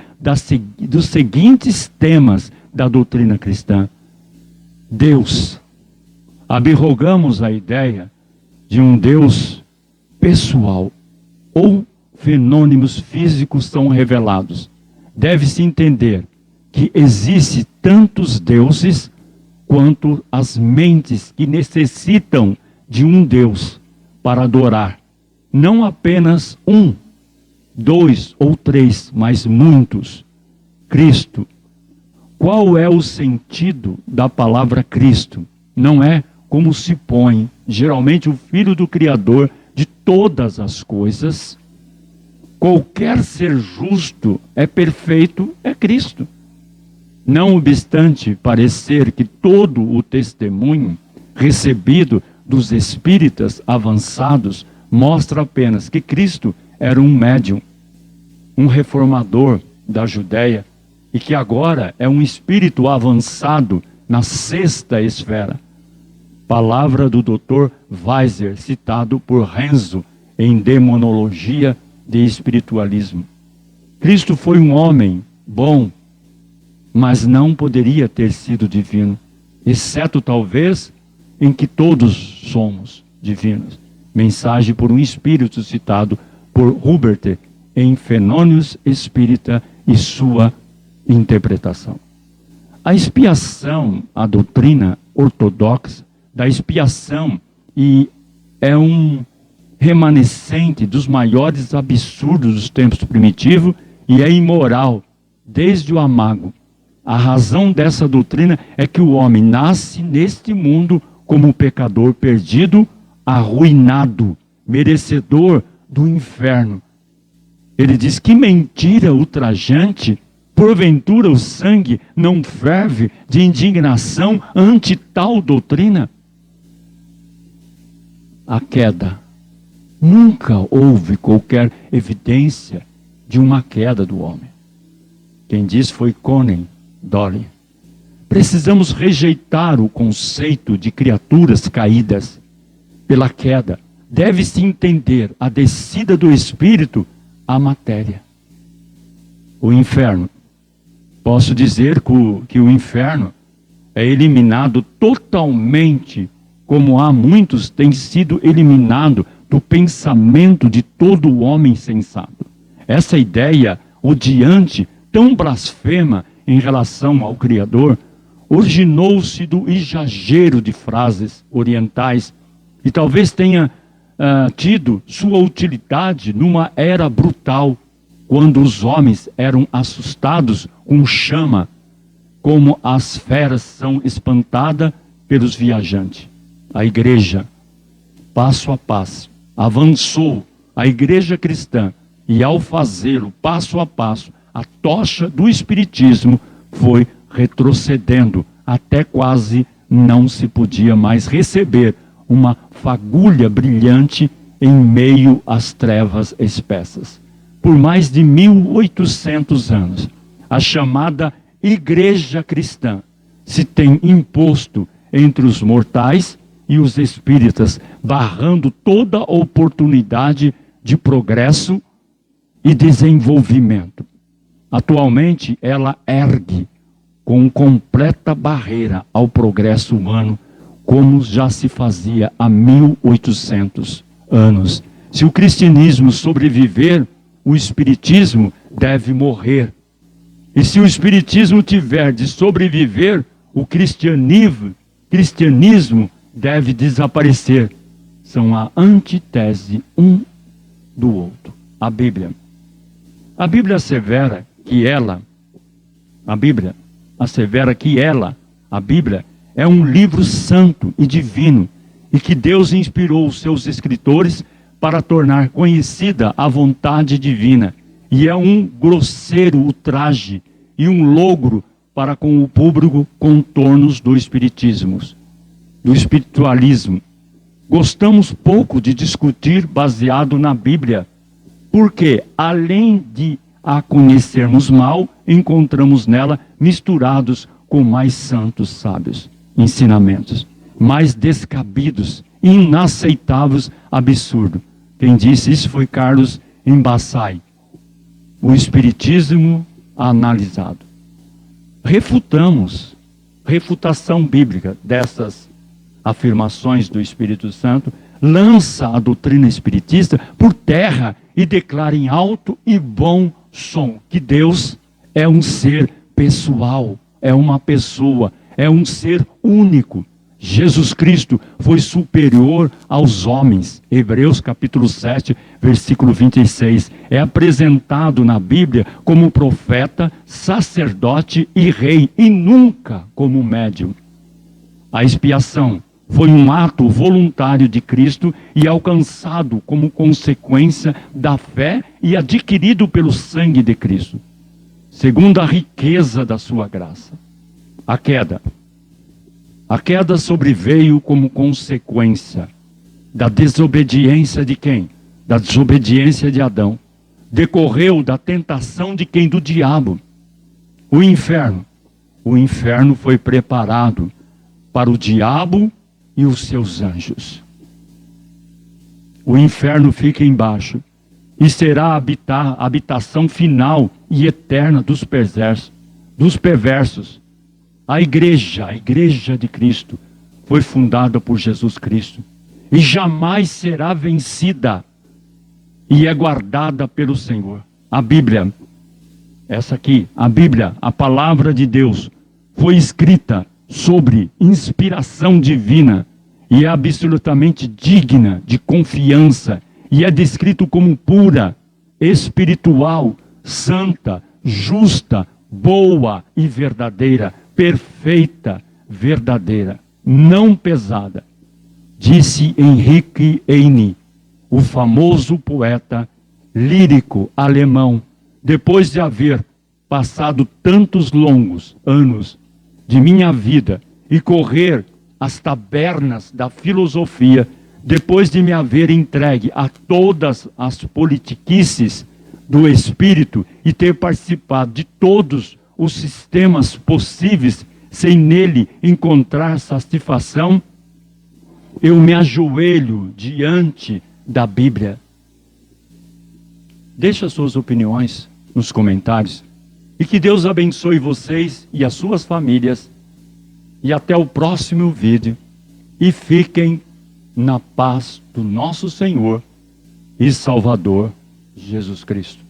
dos seguintes temas da doutrina cristã. Deus. Abrogamos a ideia de um Deus pessoal ou fenômenos físicos são revelados. Deve-se entender que existe tantos deuses quanto as mentes que necessitam de um Deus para adorar. Não apenas um, dois ou três, mas muitos. Cristo. Qual é o sentido da palavra Cristo? Não é como se põe, geralmente, o Filho do Criador de todas as coisas. Qualquer ser justo é perfeito, é Cristo. Não obstante parecer que todo o testemunho recebido dos espíritas avançados mostra apenas que Cristo era um médium, um reformador da Judéia, e que agora é um espírito avançado na sexta esfera. Palavra do Dr. Weiser, citado por Renzo em Demonologia de Espiritualismo. Cristo foi um homem bom, mas não poderia ter sido divino, exceto talvez em que todos somos divinos. Mensagem por um espírito citado por Hubert em Fenômenos Espírita e sua interpretação. A expiação, a doutrina ortodoxa da expiação, e é um remanescente dos maiores absurdos dos tempos primitivos e é imoral desde o amago. A razão dessa doutrina é que o homem nasce neste mundo como pecador perdido, arruinado, merecedor do inferno. Ele diz: que mentira ultrajante! Porventura o sangue não ferve de indignação ante tal doutrina? A queda. Nunca houve qualquer evidência de uma queda do homem. Quem disse foi Conan Doyle. Precisamos rejeitar o conceito de criaturas caídas pela queda. Deve-se entender a descida do espírito à matéria. O inferno. Posso dizer que o inferno é eliminado totalmente, como há muitos têm sido eliminado do pensamento de todo homem sensato. Essa ideia odiante, tão blasfema em relação ao Criador, originou-se do exagero de frases orientais e talvez tenha tido sua utilidade numa era brutal, quando os homens eram assustados com chama, como as feras são espantadas pelos viajantes. A igreja, passo a passo, avançou, a igreja cristã, e ao fazê-lo passo a passo, a tocha do espiritismo foi retrocedendo, até quase não se podia mais receber uma fagulha brilhante em meio às trevas espessas. Por mais de 1800 anos, a chamada igreja cristã se tem imposto entre os mortais e os espíritas, barrando toda oportunidade de progresso e desenvolvimento. Atualmente, ela ergue com completa barreira ao progresso humano, como já se fazia há 1800 anos. Se o cristianismo sobreviver, o espiritismo deve morrer. E se o espiritismo tiver de sobreviver, o cristianismo deve desaparecer. São a antítese um do outro. A Bíblia. A Bíblia assevera que a Bíblia é um livro santo e divino, e que Deus inspirou os seus escritores para tornar conhecida a vontade divina, e é um grosseiro ultraje e um logro para com o público contornos do espiritismo, do espiritualismo. Gostamos pouco de discutir baseado na Bíblia, porque além de a conhecermos mal, encontramos nela misturados com mais santos sábios ensinamentos, mais descabidos, inaceitáveis, absurdos. Quem disse isso foi Carlos Embassai. O espiritismo analisado. Refutação bíblica dessas afirmações do Espírito Santo, lança a doutrina espiritista por terra e declara em alto e bom som que Deus é um ser pessoal, é uma pessoa, é um ser único. Jesus Cristo foi superior aos homens. Hebreus capítulo 7, versículo 26. É apresentado na Bíblia como profeta, sacerdote e rei, e nunca como médium. A expiação foi um ato voluntário de Cristo e alcançado como consequência da fé e adquirido pelo sangue de Cristo, segundo a riqueza da sua graça. A queda sobreveio como consequência da desobediência de quem? Da desobediência de Adão. Decorreu da tentação de quem? Do diabo. O inferno foi preparado para o diabo e os seus anjos. O inferno fica embaixo e será a habitação final e eterna dos perversos. A igreja de Cristo, foi fundada por Jesus Cristo e jamais será vencida e é guardada pelo Senhor. A Bíblia, essa aqui, a Bíblia, a palavra de Deus, foi escrita sobre inspiração divina e é absolutamente digna de confiança e é descrito como pura, espiritual, santa, justa, boa e verdadeira, perfeita, verdadeira, não pesada. Disse Henrique Heine, o famoso poeta lírico alemão, depois de haver passado tantos longos anos de minha vida e correr as tabernas da filosofia, depois de me haver entregue a todas as politiquices do espírito e ter participado de todos os sistemas possíveis, sem nele encontrar satisfação, eu me ajoelho diante da Bíblia. Deixe as suas opiniões nos comentários. E que Deus abençoe vocês e as suas famílias. E até o próximo vídeo. E fiquem na paz do nosso Senhor e Salvador Jesus Cristo.